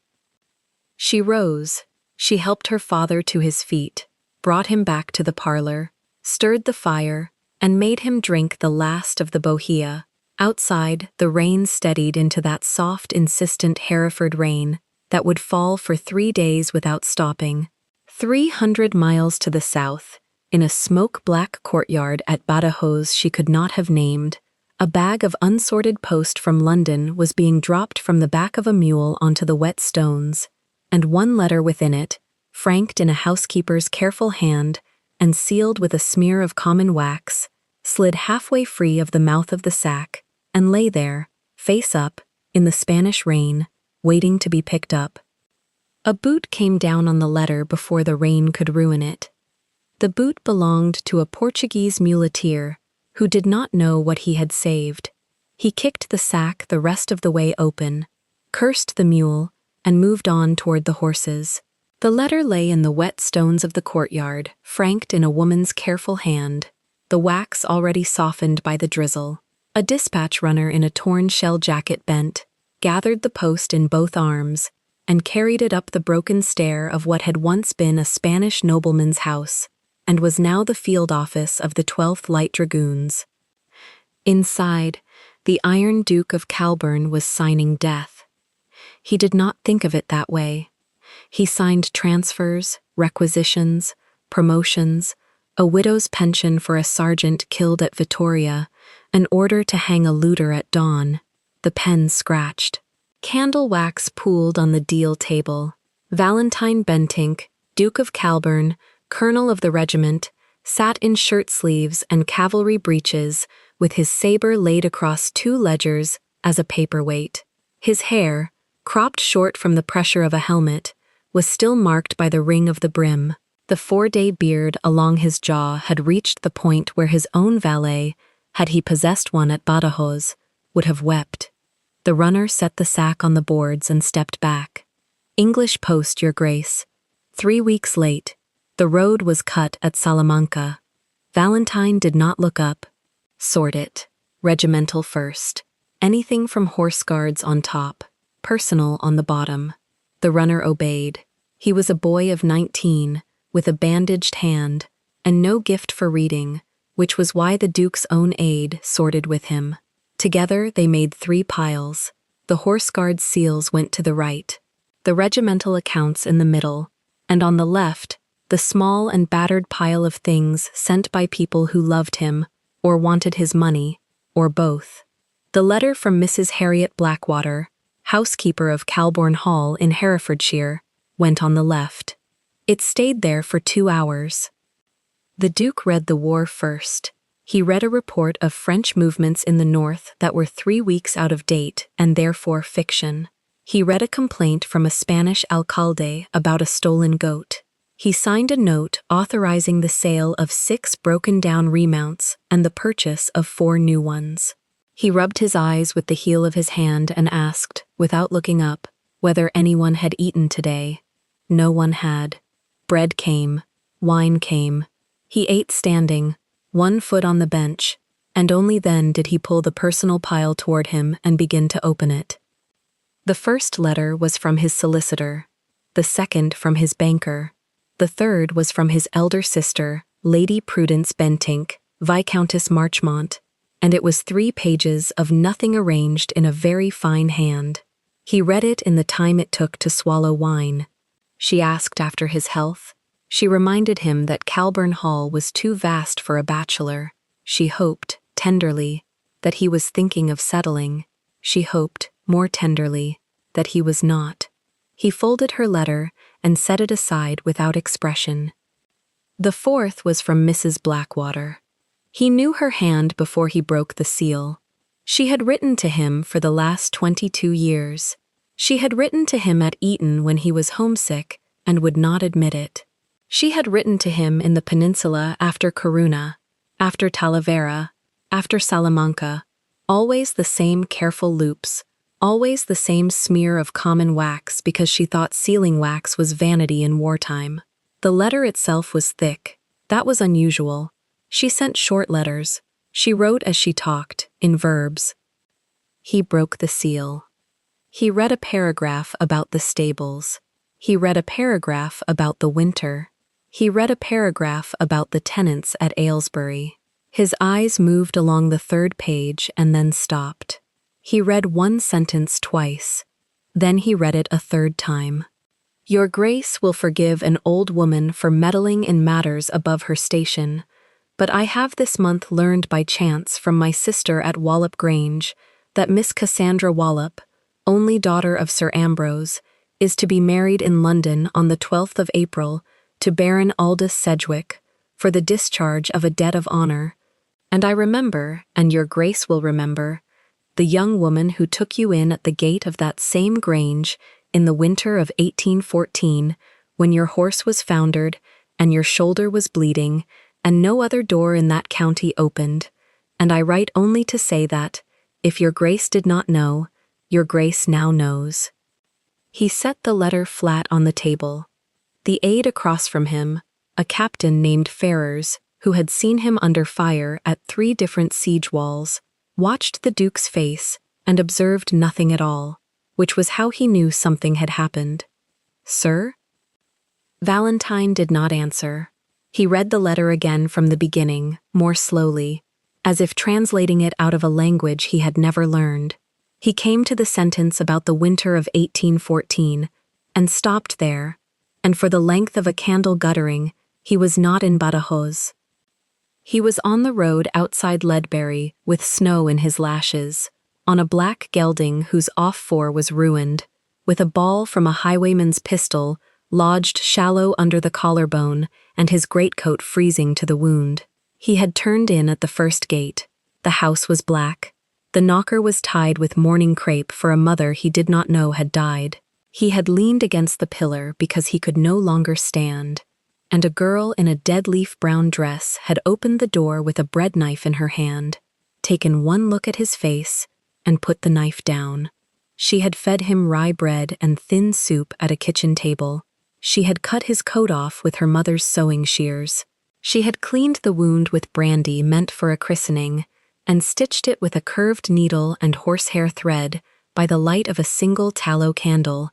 She rose. She helped her father to his feet, brought him back to the parlor, stirred the fire, and made him drink the last of the bohea. Outside, the rain steadied into that soft, insistent Hereford rain that would fall for 3 days without stopping. 300 miles to the south, in a smoke-black courtyard at Badajoz she could not have named, a bag of unsorted post from London was being dropped from the back of a mule onto the wet stones, and one letter within it, franked in a housekeeper's careful hand and sealed with a smear of common wax, slid halfway free of the mouth of the sack, and lay there, face up, in the Spanish rain, waiting to be picked up. A boot came down on the letter before the rain could ruin it. The boot belonged to a Portuguese muleteer who did not know what he had saved. He kicked the sack the rest of the way open, cursed the mule, and moved on toward the horses. The letter lay in the wet stones of the courtyard, franked in a woman's careful hand, the wax already softened by the drizzle. A dispatch runner in a torn shell jacket bent, gathered the post in both arms, and carried it up the broken stair of what had once been a Spanish nobleman's house, and was now the field office of the 12th Light Dragoons. Inside, the Iron Duke of Calburn was signing death. He did not think of it that way. He signed transfers, requisitions, promotions, a widow's pension for a sergeant killed at Vittoria, an order to hang a looter at dawn. The pen scratched. Candle wax pooled on the deal table. Valentine Bentinck, Duke of Calburn, colonel of the regiment, sat in shirt sleeves and cavalry breeches, with his sabre laid across 2 ledgers as a paperweight. His hair, cropped short from the pressure of a helmet, was still marked by the ring of the brim. The 4-day beard along his jaw had reached the point where his own valet, had he possessed one at Badajoz, would have wept. The runner set the sack on the boards and stepped back. English post, Your Grace. 3 weeks late. The road was cut at Salamanca. Valentine did not look up. Sort it. Regimental first. Anything from horse guards on top. Personal on the bottom. The runner obeyed. He was a boy of 19, with a bandaged hand, and no gift for reading, which was why the Duke's own aide sorted with him. Together they made 3 piles. The horse guard's seals went to the right, the regimental accounts in the middle, and on the left, the small and battered pile of things sent by people who loved him, or wanted his money, or both. The letter from Mrs. Harriet Blackwater, housekeeper of Calbourne Hall in Herefordshire, went on the left. It stayed there for 2 hours. The Duke read the war first. He read a report of French movements in the north that were 3 weeks out of date and therefore fiction. He read a complaint from a Spanish alcalde about a stolen goat. He signed a note authorizing the sale of 6 broken-down remounts and the purchase of 4 new ones. He rubbed his eyes with the heel of his hand and asked, without looking up, whether anyone had eaten today. No one had. Bread came. Wine came. He ate standing, 1 foot on the bench, and only then did he pull the personal pile toward him and begin to open it. The first letter was from his solicitor, the second from his banker, the third was from his elder sister, Lady Prudence Bentinck, Viscountess Marchmont, and it was 3 pages of nothing arranged in a very fine hand. He read it in the time it took to swallow wine. She asked after his health. She reminded him that Calbourne Hall was too vast for a bachelor. She hoped, tenderly, that he was thinking of settling. She hoped, more tenderly, that he was not. He folded her letter and set it aside without expression. The 4th was from Mrs. Blackwater. He knew her hand before he broke the seal. She had written to him for the last 22 years. She had written to him at Eton when he was homesick and would not admit it. She had written to him in the peninsula after Corunna, after Talavera, after Salamanca, always the same careful loops, always the same smear of common wax because she thought sealing wax was vanity in wartime. The letter itself was thick. That was unusual. She sent short letters. She wrote as she talked, in verbs. He broke the seal. He read a paragraph about the stables. He read a paragraph about the winter. He read a paragraph about the tenants at Aylesbury. His eyes moved along the 3rd page and then stopped. He read 1 sentence twice. Then he read it a 3rd time. Your Grace will forgive an old woman for meddling in matters above her station, but I have this month learned by chance from my sister at Wallop Grange that Miss Cassandra Wallop, only daughter of Sir Ambrose, is to be married in London on the 12th of April to Baron Aldous Sedgwick for the discharge of a debt of honor, and I remember, and your Grace will remember, the young woman who took you in at the gate of that same grange in the winter of 1814, when your horse was foundered and your shoulder was bleeding, and no other door in that county opened, and I write only to say that, if your Grace did not know, your Grace now knows. He set the letter flat on the table. The aide across from him, a captain named Ferrers, who had seen him under fire at 3 different siege walls, watched the Duke's face and observed nothing at all, which was how he knew something had happened. Sir? Valentine did not answer. He read the letter again from the beginning, more slowly, as if translating it out of a language he had never learned. He came to the sentence about the winter of 1814, and stopped there, and for the length of a candle guttering, he was not in Badajoz. He was on the road outside Ledbury, with snow in his lashes, on a black gelding whose off-fore was ruined, with a ball from a highwayman's pistol lodged shallow under the collarbone and his greatcoat freezing to the wound. He had turned in at the first gate. The house was black. The knocker was tied with mourning crepe for a mother he did not know had died. He had leaned against the pillar because he could no longer stand, and a girl in a dead-leaf brown dress had opened the door with a bread knife in her hand, taken one look at his face, and put the knife down. She had fed him rye bread and thin soup at a kitchen table. She had cut his coat off with her mother's sewing shears. She had cleaned the wound with brandy meant for a christening, and stitched it with a curved needle and horsehair thread by the light of a single tallow candle,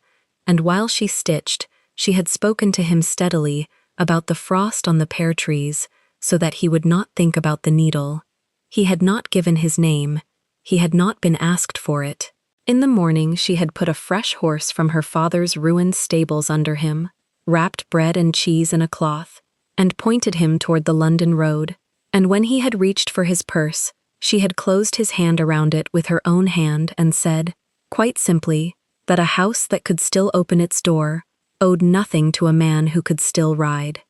and while she stitched, she had spoken to him steadily about the frost on the pear trees so that he would not think about the needle. He had not given his name. He had not been asked for it. In the morning she had put a fresh horse from her father's ruined stables under him, wrapped bread and cheese in a cloth, and pointed him toward the London road. And when he had reached for his purse, she had closed his hand around it with her own hand and said, quite simply, that a house that could still open its door owed nothing to a man who could still ride.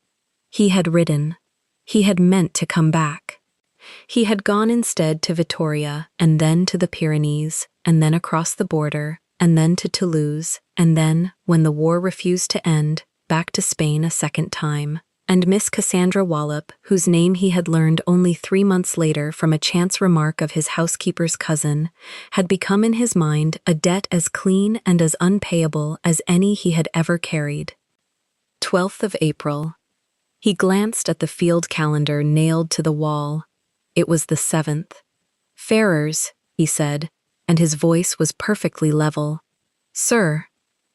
He had ridden. He had meant to come back. He had gone instead to Vittoria, and then to the Pyrenees, and then across the border, and then to Toulouse, and then, when the war refused to end, back to Spain a second time. And Miss Cassandra Wallop, whose name he had learned only 3 months later from a chance remark of his housekeeper's cousin, had become in his mind a debt as clean and as unpayable as any he had ever carried. 12th of April. He glanced at the field calendar nailed to the wall. It was the 7th. Ferrers, he said, and his voice was perfectly level. Sir,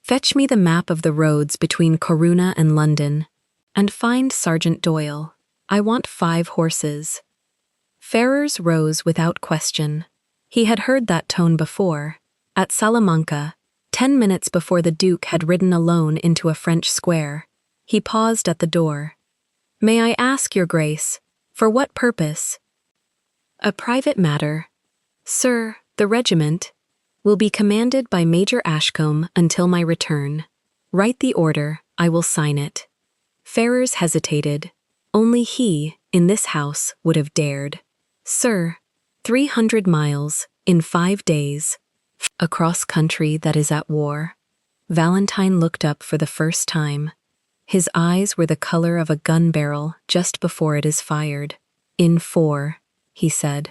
fetch me the map of the roads between Corunna and London, and find Sergeant Doyle. I want 5 horses. Ferrers rose without question. He had heard that tone before, at Salamanca, 10 minutes before the Duke had ridden alone into a French square. He paused at the door. May I ask, Your Grace, for what purpose? A private matter. Sir, the regiment will be commanded by Major Ashcombe until my return. Write the order, I will sign it. Ferrers hesitated. Only he, in this house, would have dared. Sir, 300 miles, in 5 days, across country that is at war. Valentine looked up for the first time. His eyes were the color of a gun barrel just before it is fired. In 4, he said.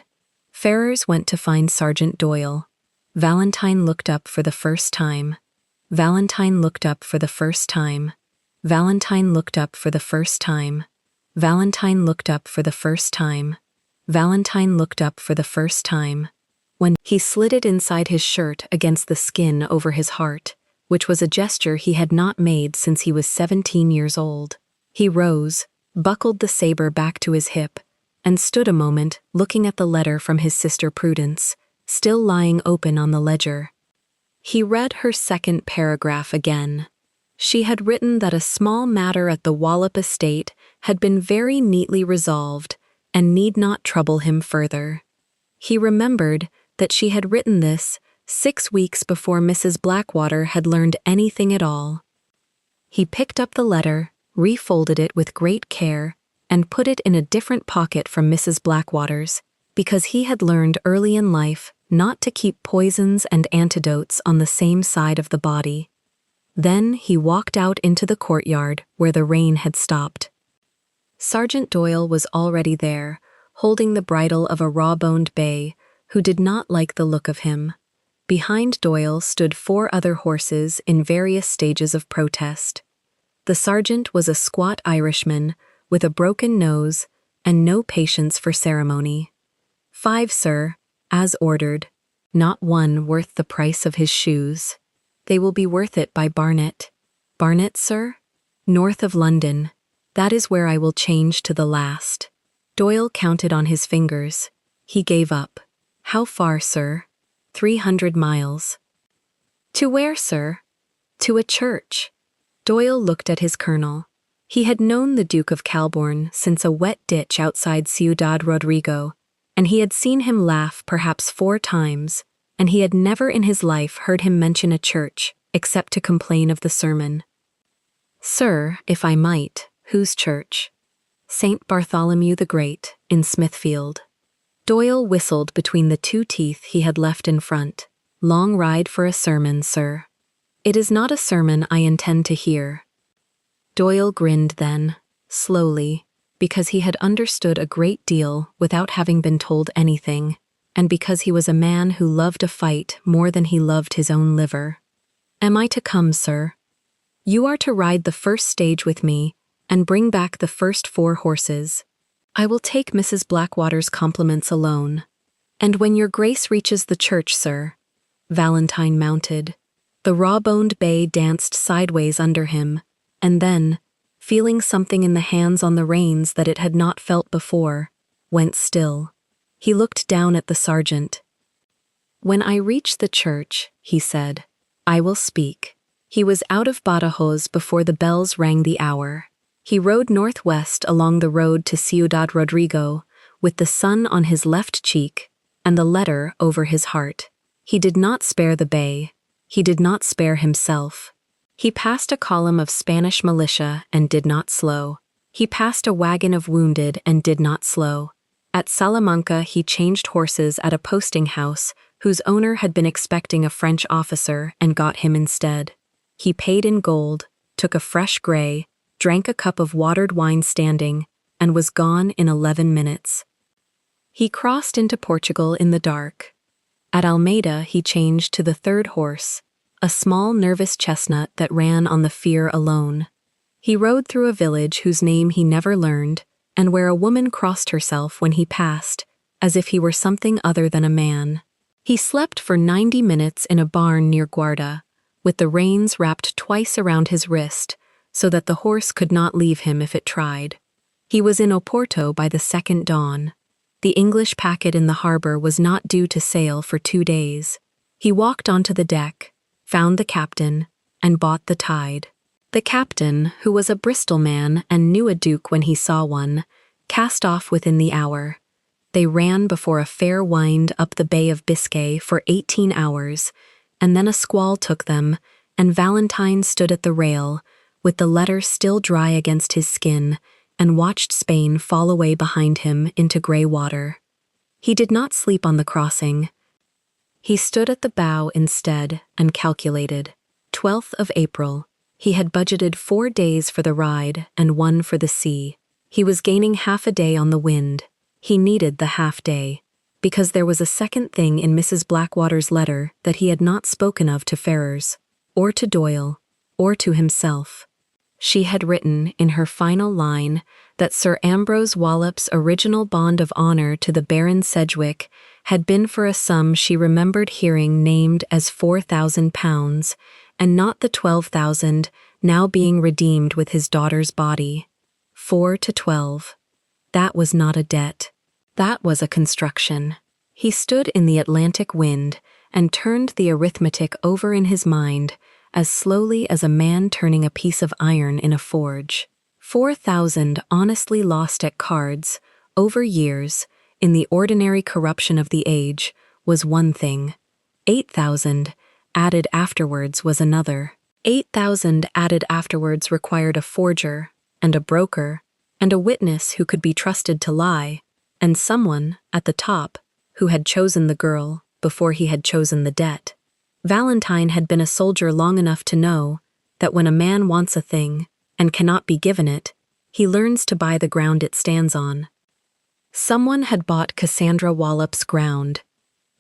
Ferrers went to find Sergeant Doyle. Valentine looked up for the first time. Valentine looked up for the first time. Valentine looked up for the first time. Valentine looked up for the first time. Valentine looked up for the first time. When he slid it inside his shirt against the skin over his heart, which was a gesture he had not made since he was 17 years old. He rose, buckled the saber back to his hip, and stood a moment looking at the letter from his sister Prudence, still lying open on the ledger. He read her second paragraph again. She had written that a small matter at the Wallop estate had been very neatly resolved and need not trouble him further. He remembered that she had written this 6 weeks before Mrs. Blackwater had learned anything at all. He picked up the letter, refolded it with great care, and put it in a different pocket from Mrs. Blackwater's, because he had learned early in life not to keep poisons and antidotes on the same side of the body. Then he walked out into the courtyard where the rain had stopped. Sergeant Doyle was already there, holding the bridle of a raw-boned bay, who did not like the look of him. Behind Doyle stood 4 other horses in various stages of protest. The sergeant was a squat Irishman with a broken nose and no patience for ceremony. 5, sir, as ordered, not one worth the price of his shoes. They will be worth it by Barnet. Barnet, sir? North of London. That is where I will change to the last. Doyle counted on his fingers. He gave up. How far, sir? 300 miles. To where, sir? To a church. Doyle looked at his colonel. He had known the Duke of Calborn since a wet ditch outside Ciudad Rodrigo, and he had seen him laugh perhaps 4 times, and he had never in his life heard him mention a church, except to complain of the sermon. "Sir, if I might, whose church?" "St. Bartholomew the Great, in Smithfield." Doyle whistled between the 2 teeth he had left in front. "Long ride for a sermon, sir." "It is not a sermon I intend to hear." Doyle grinned then, slowly, because he had understood a great deal without having been told anything, and because he was a man who loved a fight more than he loved his own liver. "Am I to come, sir?" "You are to ride the first stage with me, and bring back the first 4 horses. I will take Mrs. Blackwater's compliments alone. And when your grace reaches the church, sir—" Valentine mounted. The raw-boned bay danced sideways under him, and then, feeling something in the hands on the reins that it had not felt before, went still. He looked down at the sergeant. "When I reach the church," he said, "I will speak." He was out of Badajoz before the bells rang the hour. He rode northwest along the road to Ciudad Rodrigo, with the sun on his left cheek and the letter over his heart. He did not spare the bay. He did not spare himself. He passed a column of Spanish militia and did not slow. He passed a wagon of wounded and did not slow. At Salamanca he changed horses at a posting house whose owner had been expecting a French officer and got him instead. He paid in gold, took a fresh gray, drank a cup of watered wine standing, and was gone in 11 minutes. He crossed into Portugal in the dark. At Almeida he changed to the 3rd horse, a small nervous chestnut that ran on the fear alone. He rode through a village whose name he never learned, and where a woman crossed herself when he passed, as if he were something other than a man. He slept for 90 minutes in a barn near Guarda, with the reins wrapped twice around his wrist, so that the horse could not leave him if it tried. He was in Oporto by the 2nd dawn. The English packet in the harbor was not due to sail for 2 days. He walked onto the deck, found the captain, and bought the tide. The captain, who was a Bristol man and knew a duke when he saw one, cast off within the hour. They ran before a fair wind up the Bay of Biscay for 18 hours, and then a squall took them, and Valentine stood at the rail, with the letter still dry against his skin, and watched Spain fall away behind him into grey water. He did not sleep on the crossing. He stood at the bow instead and calculated. 12th of April. He had budgeted 4 days for the ride and 1 for the sea. He was gaining half a day on the wind. He needed the half day, because there was a second thing in Mrs. Blackwater's letter that he had not spoken of to Ferrers, or to Doyle, or to himself. She had written in her final line that Sir Ambrose Wallop's original bond of honor to the Baron Sedgwick had been for a sum she remembered hearing named as £4,000, and not the 12,000 now being redeemed with his daughter's body. 4 to 12. That was not a debt. That was a construction. He stood in the Atlantic wind and turned the arithmetic over in his mind as slowly as a man turning a piece of iron in a forge. 4,000 honestly lost at cards, over years, in the ordinary corruption of the age, was one thing. 8,000 added afterwards was another. 8,000 added afterwards required a forger, and a broker, and a witness who could be trusted to lie, and someone, at the top, who had chosen the girl before he had chosen the debt. Valentine had been a soldier long enough to know that when a man wants a thing and cannot be given it, he learns to buy the ground it stands on. Someone had bought Cassandra Wallop's ground.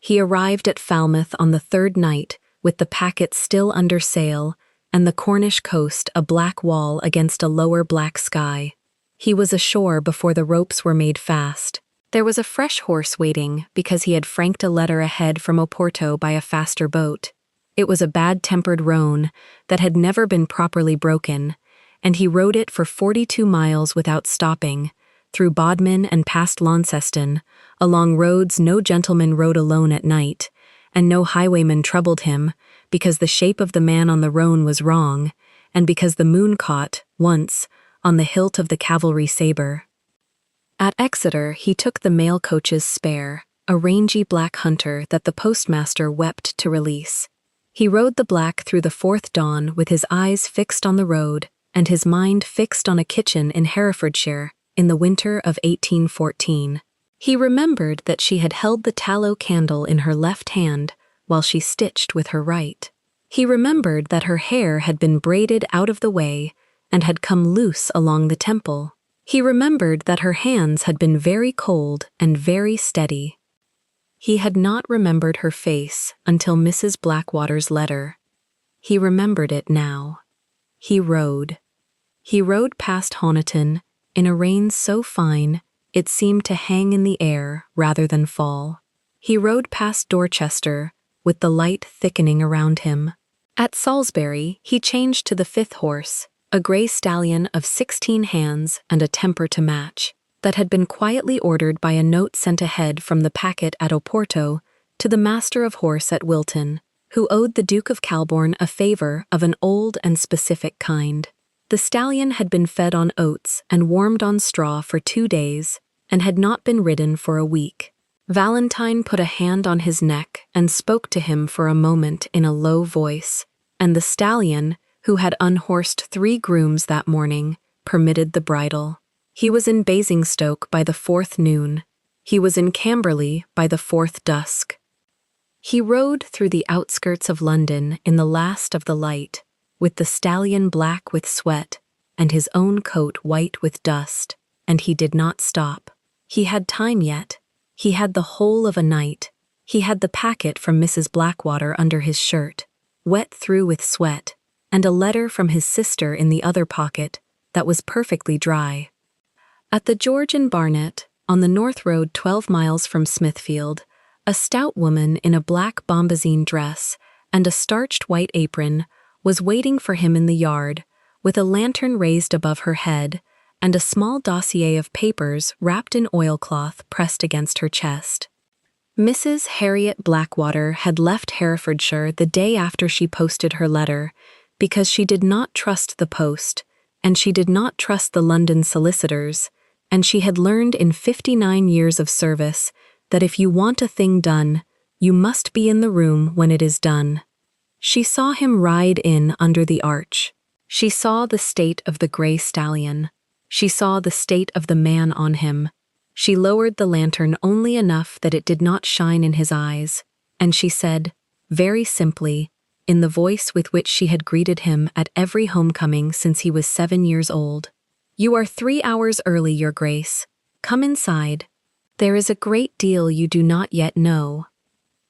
He arrived at Falmouth on the 3rd night with the packet still under sail and the Cornish coast a black wall against a lower black sky. He was ashore before the ropes were made fast. There was a fresh horse waiting because he had franked a letter ahead from Oporto by a faster boat. It was a bad-tempered roan that had never been properly broken, and he rode it for 42 miles without stopping, through Bodmin and past Launceston, along roads no gentleman rode alone at night, and no highwayman troubled him, because the shape of the man on the roan was wrong, and because the moon caught, once, on the hilt of the cavalry saber. At Exeter he took the mail coach's spare, a rangy black hunter that the postmaster wept to release. He rode the black through the fourth dawn with his eyes fixed on the road and his mind fixed on a kitchen in Herefordshire in the winter of 1814. He remembered that she had held the tallow candle in her left hand while she stitched with her right. He remembered that her hair had been braided out of the way and had come loose along the temple. He remembered that her hands had been very cold and very steady. He had not remembered her face until Mrs. Blackwater's letter. He remembered it now. He rode. He rode past Honiton in a rain so fine it seemed to hang in the air rather than fall. He rode past Dorchester with the light thickening around him. At Salisbury he changed to the 5th horse, a grey stallion of 16 hands and a temper to match, that had been quietly ordered by a note sent ahead from the packet at Oporto to the master of horse at Wilton, who owed the Duke of Calborne a favour of an old and specific kind. The stallion had been fed on oats and warmed on straw for 2 days, and had not been ridden for a week. Valentine put a hand on his neck and spoke to him for a moment in a low voice, and the stallion, who had unhorsed 3 grooms that morning, permitted the bridle. He was in Basingstoke by the 4th noon. He was in Camberley by the 4th dusk. He rode through the outskirts of London in the last of the light, with the stallion black with sweat, and his own coat white with dust, and he did not stop. He had time yet. He had the whole of a night. He had the packet from Mrs. Blackwater under his shirt, wet through with sweat, and a letter from his sister in the other pocket that was perfectly dry. At the George and Barnet, on the North Road 12 miles from Smithfield, a stout woman in a black bombazine dress and a starched white apron was waiting for him in the yard, with a lantern raised above her head and a small dossier of papers wrapped in oilcloth pressed against her chest. Mrs. Harriet Blackwater had left Herefordshire the day after she posted her letter, because she did not trust the post, and she did not trust the London solicitors, and she had learned in 59 years of service that if you want a thing done, you must be in the room when it is done. She saw him ride in under the arch. She saw the state of the grey stallion. She saw the state of the man on him. She lowered the lantern only enough that it did not shine in his eyes, and she said, very simply, in the voice with which she had greeted him at every homecoming since he was 7 years old, "You are 3 hours early, Your Grace. Come inside. There is a great deal you do not yet know."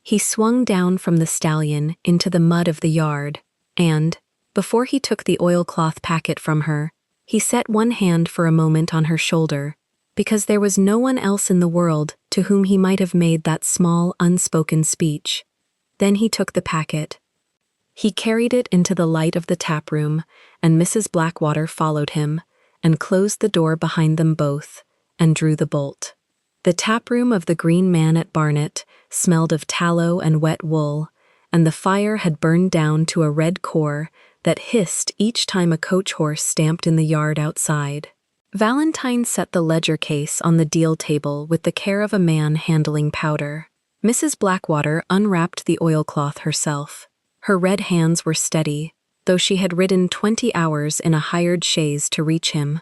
He swung down from the stallion into the mud of the yard, and, before he took the oilcloth packet from her, he set one hand for a moment on her shoulder, because there was no one else in the world to whom he might have made that small, unspoken speech. Then he took the packet. He carried it into the light of the tap-room, and Mrs. Blackwater followed him, and closed the door behind them both, and drew the bolt. The tap-room of the Green Man at Barnet smelled of tallow and wet wool, and the fire had burned down to a red core that hissed each time a coach horse stamped in the yard outside. Valentine set the ledger case on the deal table with the care of a man handling powder. Mrs. Blackwater unwrapped the oilcloth herself. Her red hands were steady, though she had ridden 20 hours in a hired chaise to reach him.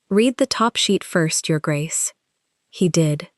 "Read the top sheet first, Your Grace." He did.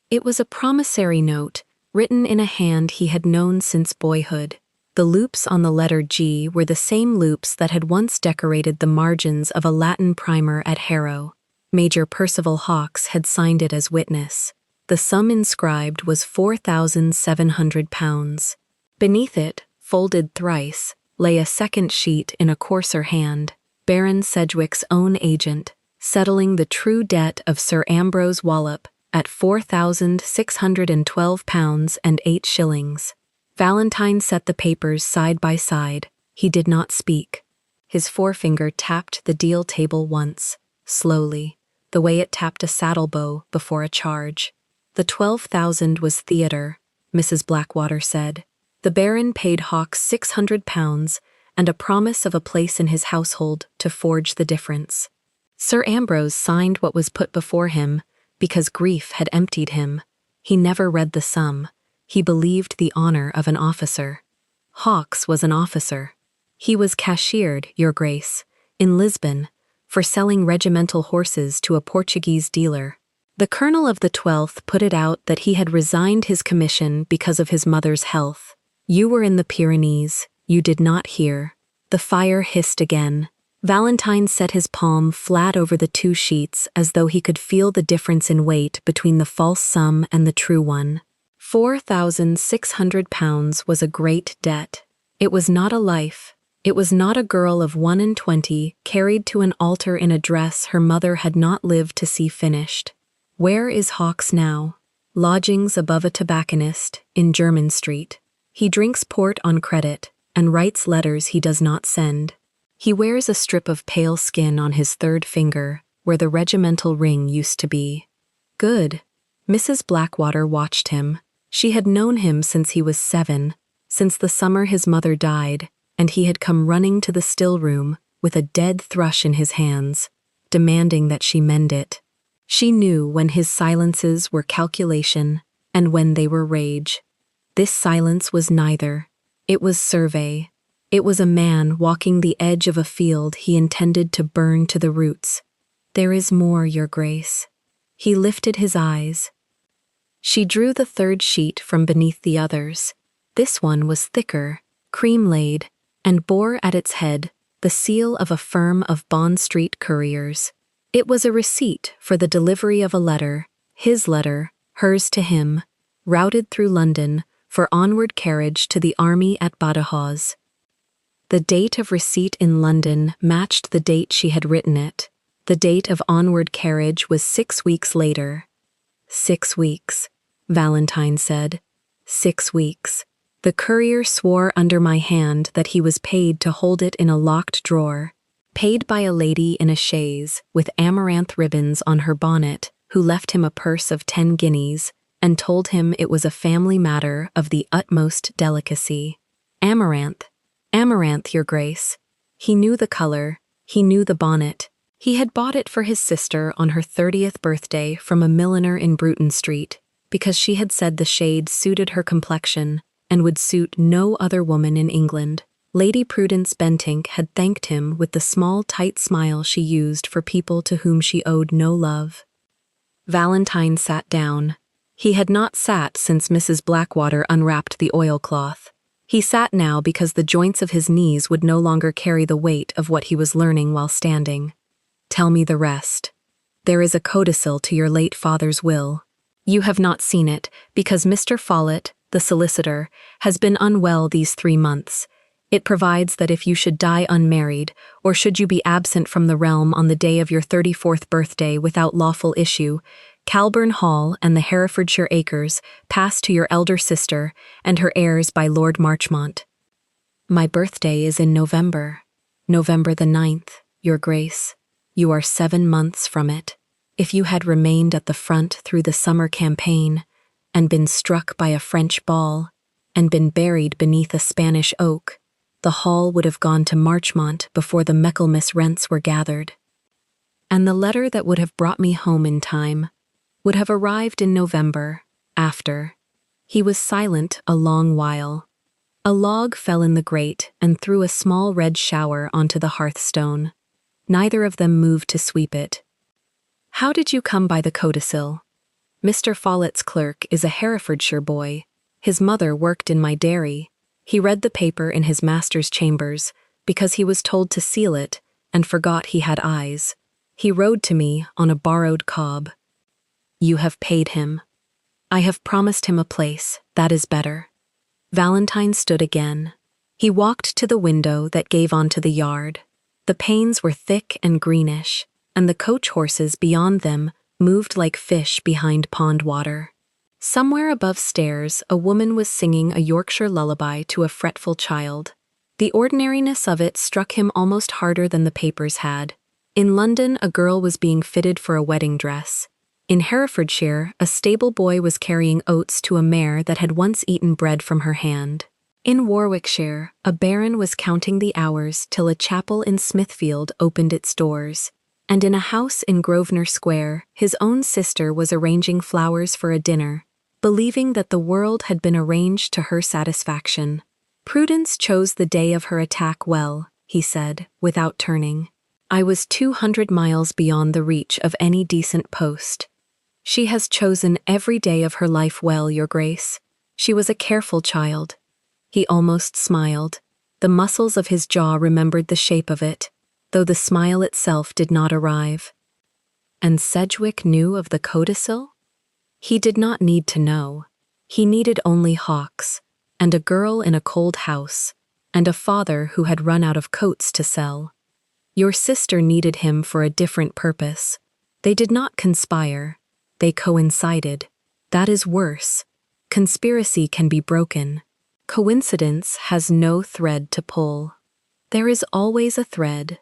It was a promissory note, written in a hand he had known since boyhood. The loops on the letter G were the same loops that had once decorated the margins of a Latin primer at Harrow. Major Percival Hawkes had signed it as witness. The sum inscribed was £4,700. Beneath it, folded thrice, lay a second sheet in a coarser hand, Baron Sedgwick's own agent, settling the true debt of Sir Ambrose Wallop at £4,612 and 8 shillings. Valentine set the papers side by side. He did not speak. His forefinger tapped the deal table once, slowly, the way it tapped a saddle-bow before a charge. The 12,000 was theatre, Mrs. Blackwater said. The Baron paid Hawkes £600 and a promise of a place in his household to forge the difference. Sir Ambrose signed what was put before him, because grief had emptied him. He never read the sum. He believed the honor of an officer. Hawkes was an officer. He was cashiered, Your Grace, in Lisbon, for selling regimental horses to a Portuguese dealer. The colonel of the 12th put it out that he had resigned his commission because of his mother's health. You were in the Pyrenees. You did not hear. The fire hissed again. Valentine set his palm flat over the two sheets as though he could feel the difference in weight between the false sum and the true one. £4,600 was a great debt. It was not a life. It was not a girl of 21 carried to an altar in a dress her mother had not lived to see finished. Where is Hawkes now? Lodgings above a tobacconist in Jermyn Street. He drinks port on credit and writes letters he does not send. He wears a strip of pale skin on his third finger, where the regimental ring used to be. Good. Mrs. Blackwater watched him. She had known him since he was 7, since the summer his mother died, and he had come running to the still room with a dead thrush in his hands, demanding that she mend it. She knew when his silences were calculation and when they were rage. This silence was neither. It was survey. It was a man walking the edge of a field he intended to burn to the roots. There is more, Your Grace. He lifted his eyes. She drew the third sheet from beneath the others. This one was thicker, cream-laid, and bore at its head the seal of a firm of Bond Street couriers. It was a receipt for the delivery of a letter, his letter, hers to him, routed through London for onward carriage to the army at Badajoz. The date of receipt in London matched the date she had written it. The date of onward carriage was 6 weeks later. 6 weeks, Valentine said. 6 weeks. The courier swore under my hand that he was paid to hold it in a locked drawer, paid by a lady in a chaise with amaranth ribbons on her bonnet, who left him a purse of 10 guineas and told him it was a family matter of the utmost delicacy. Amaranth, Your Grace. He knew the color, he knew the bonnet. He had bought it for his sister on her 30th birthday from a milliner in Bruton Street, because she had said the shade suited her complexion and would suit no other woman in England. Lady Prudence Bentinck had thanked him with the small, tight smile she used for people to whom she owed no love. Valentine sat down. He had not sat since Mrs. Blackwater unwrapped the oilcloth. He sat now because the joints of his knees would no longer carry the weight of what he was learning while standing. Tell me the rest. There is a codicil to your late father's will. You have not seen it, because Mr. Follett, the solicitor, has been unwell these 3 months. It provides that if you should die unmarried, or should you be absent from the realm on the day of your 34th birthday without lawful issue, Calburn Hall and the Herefordshire acres pass to your elder sister and her heirs by Lord Marchmont. My birthday is in November, November the 9th, Your Grace. You are 7 months from it. If you had remained at the front through the summer campaign, and been struck by a French ball, and been buried beneath a Spanish oak, the hall would have gone to Marchmont before the Michaelmas rents were gathered. And the letter that would have brought me home in time would have arrived in November, after. He was silent a long while. A log fell in the grate and threw a small red shower onto the hearthstone. Neither of them moved to sweep it. How did you come by the codicil? Mr. Follett's clerk is a Herefordshire boy. His mother worked in my dairy. He read the paper in his master's chambers, because he was told to seal it, and forgot he had eyes. He rode to me on a borrowed cob. You have paid him. I have promised him a place, that is better. Valentine stood again. He walked to the window that gave onto the yard. The panes were thick and greenish, and the coach horses beyond them moved like fish behind pond water. Somewhere above stairs, a woman was singing a Yorkshire lullaby to a fretful child. The ordinariness of it struck him almost harder than the papers had. In London, a girl was being fitted for a wedding dress. In Herefordshire, a stable boy was carrying oats to a mare that had once eaten bread from her hand. In Warwickshire, a baron was counting the hours till a chapel in Smithfield opened its doors, And in a house in Grosvenor Square, his own sister was arranging flowers for a dinner, believing that the world had been arranged to her satisfaction. Prudence chose the day of her attack well, he said, without turning. I was 200 miles beyond the reach of any decent post. She has chosen every day of her life well, Your Grace. She was a careful child. He almost smiled. The muscles of his jaw remembered the shape of it, though the smile itself did not arrive. And Sedgwick knew of the codicil? He did not need to know. He needed only hawks, and a girl in a cold house, and a father who had run out of coats to sell. Your sister needed him for a different purpose. They did not conspire. They coincided. That is worse. Conspiracy can be broken. Coincidence has no thread to pull. There is always a thread.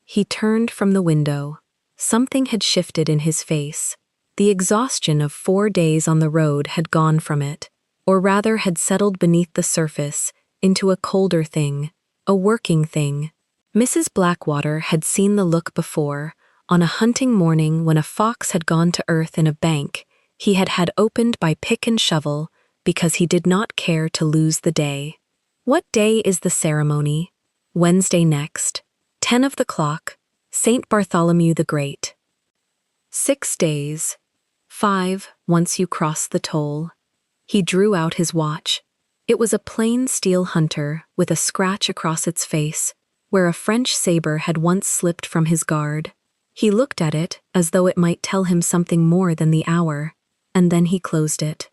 He turned from the window. Something had shifted in his face. The exhaustion of 4 days on the road had gone from it, or rather had settled beneath the surface into a colder thing, a working thing. Mrs. Blackwater had seen the look before, on a hunting morning when a fox had gone to earth in a bank he had had opened by pick and shovel because he did not care to lose the day. What day is the ceremony? Wednesday next. 10 of the clock, St. Bartholomew the Great. 6 days. 5, once you cross the toll. He drew out his watch. It was a plain steel hunter with a scratch across its face, where a French saber had once slipped from his guard. He looked at it as though it might tell him something more than the hour, and then he closed it.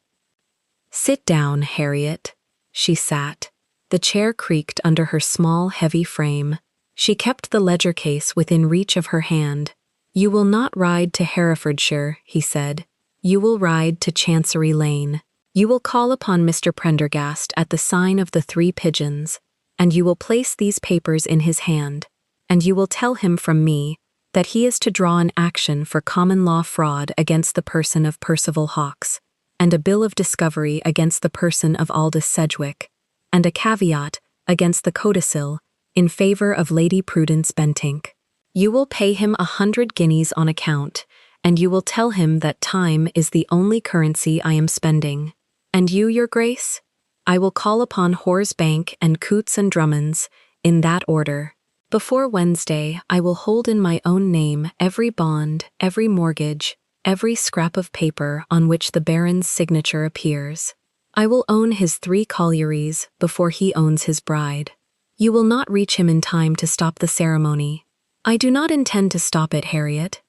Sit down, Harriet. She sat. The chair creaked under her small, heavy frame. She kept the ledger case within reach of her hand. You will not ride to Herefordshire, he said. You will ride to Chancery Lane. You will call upon Mr. Prendergast at the sign of the 3 Pigeons, and you will place these papers in his hand, and you will tell him from me that he is to draw an action for common law fraud against the person of Percival Hawks, and a bill of discovery against the person of Aldous Sedgwick, and a caveat against the codicil in favor of Lady Prudence Bentinck. You will pay him 100 guineas on account, and you will tell him that time is the only currency I am spending. And you, Your Grace? I will call upon Hore's Bank and Coots and Drummond's, in that order. Before Wednesday, I will hold in my own name every bond, every mortgage, every scrap of paper on which the Baron's signature appears. I will own his 3 collieries before he owns his bride. You will not reach him in time to stop the ceremony. I do not intend to stop it, Harriet.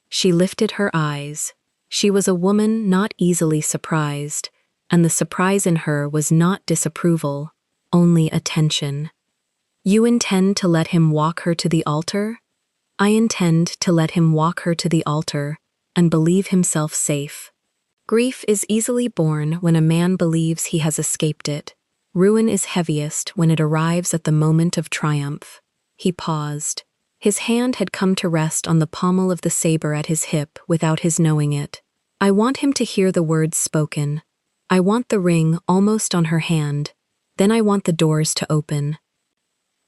She lifted her eyes. She was a woman not easily surprised, and the surprise in her was not disapproval, only attention. You intend to let him walk her to the altar? I intend to let him walk her to the altar and believe himself safe. Grief is easily borne when a man believes he has escaped it. Ruin is heaviest when it arrives at the moment of triumph. He paused. His hand had come to rest on the pommel of the saber at his hip without his knowing it. I want him to hear the words spoken. I want the ring almost on her hand. Then I want the doors to open.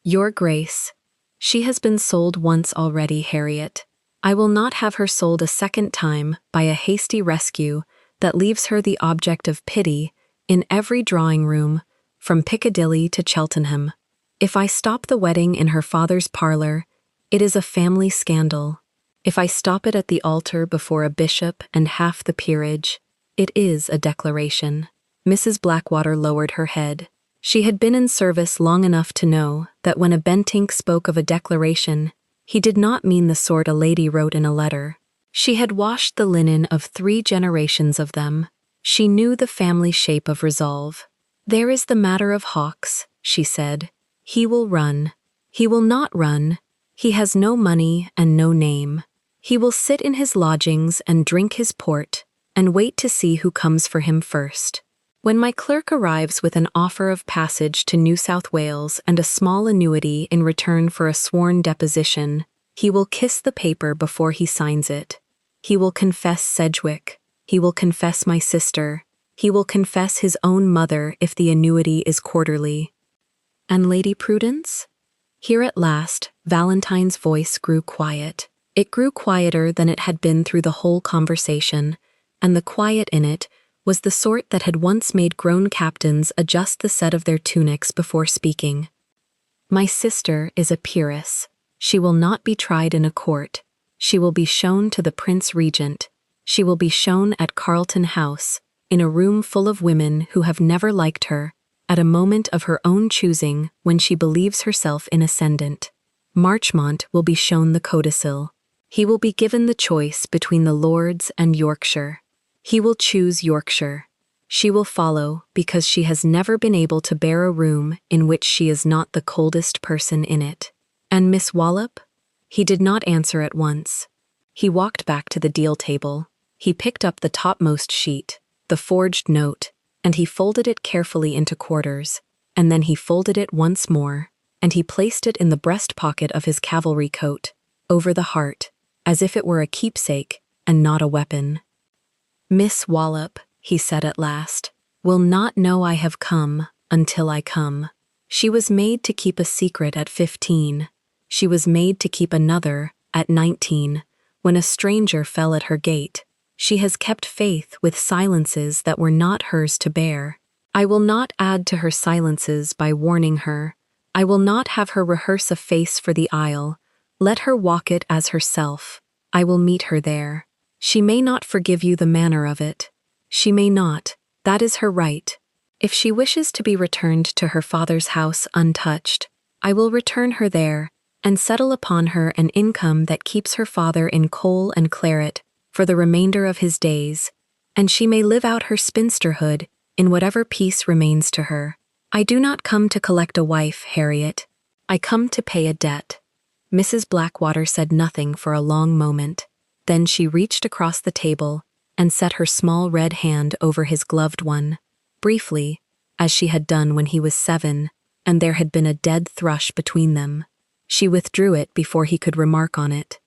Your Grace, she has been sold once already, Harriet. I will not have her sold a second time by a hasty rescue that leaves her the object of pity in every drawing room, from Piccadilly to Cheltenham. If I stop the wedding in her father's parlour, it is a family scandal. If I stop it at the altar before a bishop and half the peerage, it is a declaration. Mrs. Blackwater lowered her head. She had been in service long enough to know that when a Bentinck spoke of a declaration, he did not mean the sort a lady wrote in a letter. She had washed the linen of 3 generations of them. She knew the family shape of resolve. There is the matter of Hawks, she said. He will run. He will not run. He has no money and no name. He will sit in his lodgings and drink his port, and wait to see who comes for him first. When my clerk arrives with an offer of passage to New South Wales and a small annuity in return for a sworn deposition, he will kiss the paper before he signs it. He will confess Sedgwick. He will confess my sister. He will confess his own mother if the annuity is quarterly. And Lady Prudence? Here at last, Valentine's voice grew quiet. It grew quieter than it had been through the whole conversation, and the quiet in it was the sort that had once made grown captains adjust the set of their tunics before speaking. "My sister is a peeress. She will not be tried in a court. She will be shown to the Prince Regent. She will be shown at Carlton House, in a room full of women who have never liked her, at a moment of her own choosing when she believes herself in ascendant. Marchmont will be shown the codicil. He will be given the choice between the Lords and Yorkshire. He will choose Yorkshire. She will follow because she has never been able to bear a room in which she is not the coldest person in it. And Miss Wallop?" He did not answer at once. He walked back to the deal table. He picked up the topmost sheet, the forged note, and he folded it carefully into quarters, and then he folded it once more, and he placed it in the breast pocket of his cavalry coat, over the heart, as if it were a keepsake and not a weapon. "Miss Wallop," he said at last, "will not know I have come until I come. She was made to keep a secret at 15. She was made to keep another at 19, when a stranger fell at her gate. She has kept faith with silences that were not hers to bear. I will not add to her silences by warning her. I will not have her rehearse a face for the aisle. Let her walk it as herself. I will meet her there. She may not forgive you the manner of it. She may not. That is her right. If she wishes to be returned to her father's house untouched, I will return her there and settle upon her an income that keeps her father in coal and claret for the remainder of his days, and she may live out her spinsterhood in whatever peace remains to her. I do not come to collect a wife, Harriet. I come to pay a debt." Mrs. Blackwater said nothing for a long moment. Then she reached across the table and set her small red hand over his gloved one, briefly, as she had done when he was 7, and there had been a dead thrush between them. She withdrew it before he could remark on it.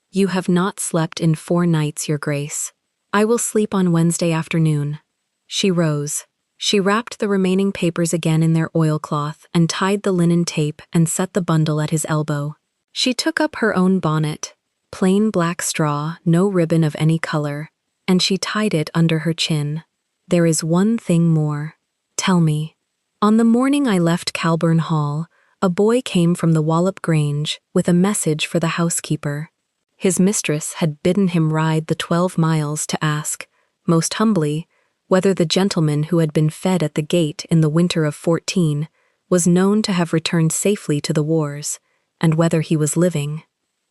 "You have not slept in 4 nights, Your Grace. I will sleep on Wednesday afternoon." She rose. She wrapped the remaining papers again in their oilcloth and tied the linen tape and set the bundle at his elbow. She took up her own bonnet, plain black straw, no ribbon of any color, and she tied it under her chin. "There is one thing more. Tell me. On the morning I left Calburn Hall, a boy came from the Wallop Grange with a message for the housekeeper. His mistress had bidden him ride the 12 miles to ask, most humbly, whether the gentleman who had been fed at the gate in the winter of 14 was known to have returned safely to the wars, and whether he was living.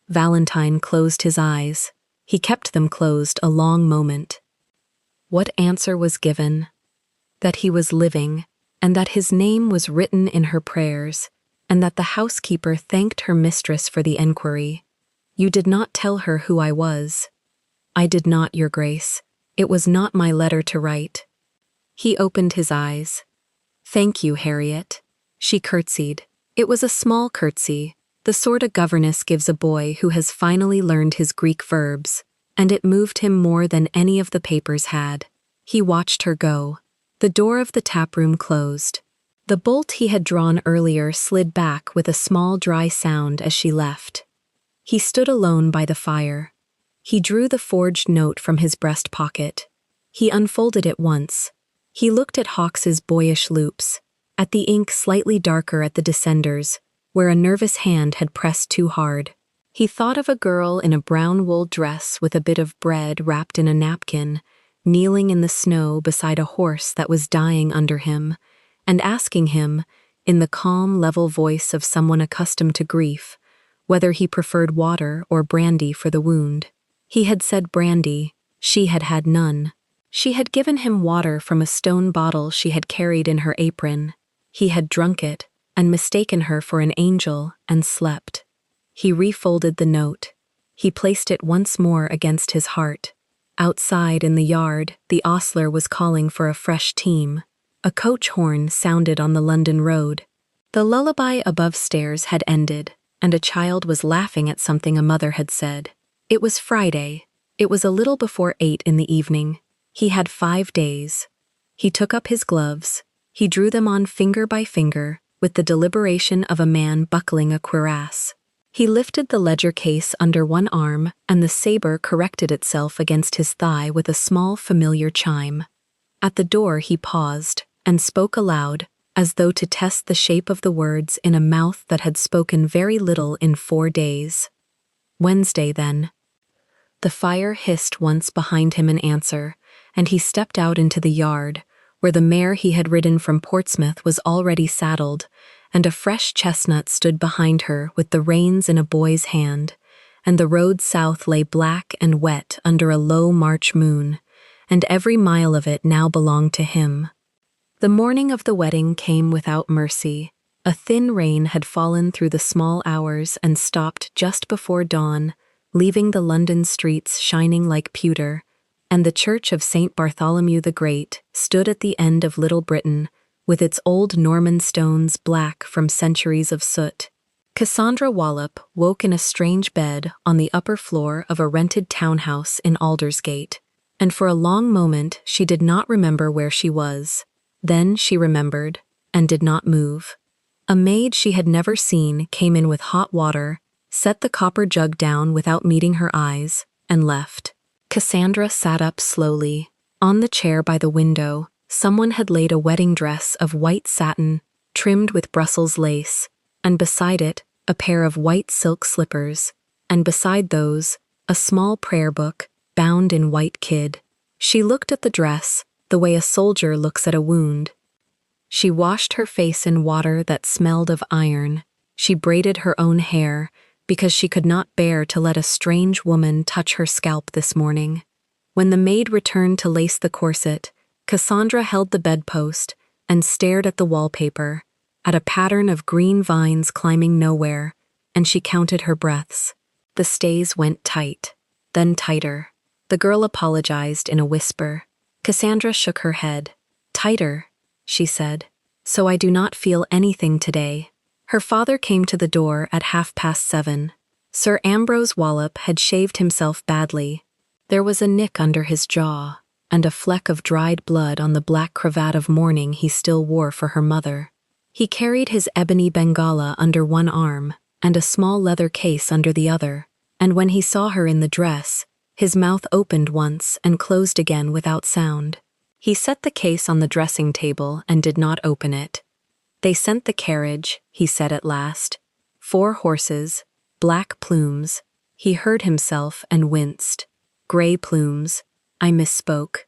Valentine closed his eyes. He kept them closed a long moment. What answer was given? That he was living, and that his name was written in her prayers, and that the housekeeper thanked her mistress for the enquiry. "You did not tell her who I was." "I did not, Your Grace. It was not my letter to write." He opened his eyes. "Thank you, Harriet." She curtsied. It was a small curtsy, the sort a governess gives a boy who has finally learned his Greek verbs, and it moved him more than any of the papers had. He watched her go. The door of the taproom closed. The bolt he had drawn earlier slid back with a small dry sound as she left. He stood alone by the fire. He drew the forged note from his breast pocket. He unfolded it once. He looked at Hawkes's boyish loops, at the ink slightly darker at the descenders, where a nervous hand had pressed too hard. He thought of a girl in a brown wool dress with a bit of bread wrapped in a napkin, kneeling in the snow beside a horse that was dying under him, and asking him, in the calm, level voice of someone accustomed to grief, whether he preferred water or brandy for the wound. He had said brandy. She had had none. She had given him water from a stone bottle she had carried in her apron. He had drunk it, and mistaken her for an angel, and slept. He refolded the note. He placed it once more against his heart. Outside in the yard, the ostler was calling for a fresh team. A coach horn sounded on the London road. The lullaby above stairs had ended, and a child was laughing at something a mother had said. It was Friday. It was a little before 8 in the evening. He had 5 days. He took up his gloves. He drew them on finger by finger, with the deliberation of a man buckling a cuirass. He lifted the ledger case under one arm, and the saber corrected itself against his thigh with a small familiar chime. At the door he paused, and spoke aloud, as though to test the shape of the words in a mouth that had spoken very little in 4 days. Wednesday, then. The fire hissed once behind him in answer, and he stepped out into the yard, where the mare he had ridden from Portsmouth was already saddled, and a fresh chestnut stood behind her with the reins in a boy's hand, and the road south lay black and wet under a low March moon, and every mile of it now belonged to him. The morning of the wedding came without mercy. A thin rain had fallen through the small hours and stopped just before dawn, leaving the London streets shining like pewter, and the church of St. Bartholomew the Great stood at the end of Little Britain, with its old Norman stones black from centuries of soot. Cassandra Wallop woke in a strange bed on the upper floor of a rented townhouse in Aldersgate, and for a long moment she did not remember where she was. Then she remembered, and did not move. A maid she had never seen came in with hot water, set the copper jug down without meeting her eyes, and left. Cassandra sat up slowly. On the chair by the window, someone had laid a wedding dress of white satin, trimmed with Brussels lace, and beside it, a pair of white silk slippers, and beside those, a small prayer book, bound in white kid. She looked at the dress, the way a soldier looks at a wound. She washed her face in water that smelled of iron. She braided her own hair, because she could not bear to let a strange woman touch her scalp this morning. When the maid returned to lace the corset, Cassandra held the bedpost and stared at the wallpaper, at a pattern of green vines climbing nowhere, and she counted her breaths. The stays went tight, then tighter. The girl apologized in a whisper. Cassandra shook her head. "Tighter," she said. "So I do not feel anything today." Her father came to the door at 7:30. Sir Ambrose Wallop had shaved himself badly. There was a nick under his jaw, and a fleck of dried blood on the black cravat of mourning he still wore for her mother. He carried his ebony Bengala under one arm, and a small leather case under the other, and when he saw her in the dress, his mouth opened once and closed again without sound. He set the case on the dressing table and did not open it. "They sent the carriage," he said at last. 4 horses, black plumes. He heard himself and winced. "Gray plumes. I misspoke.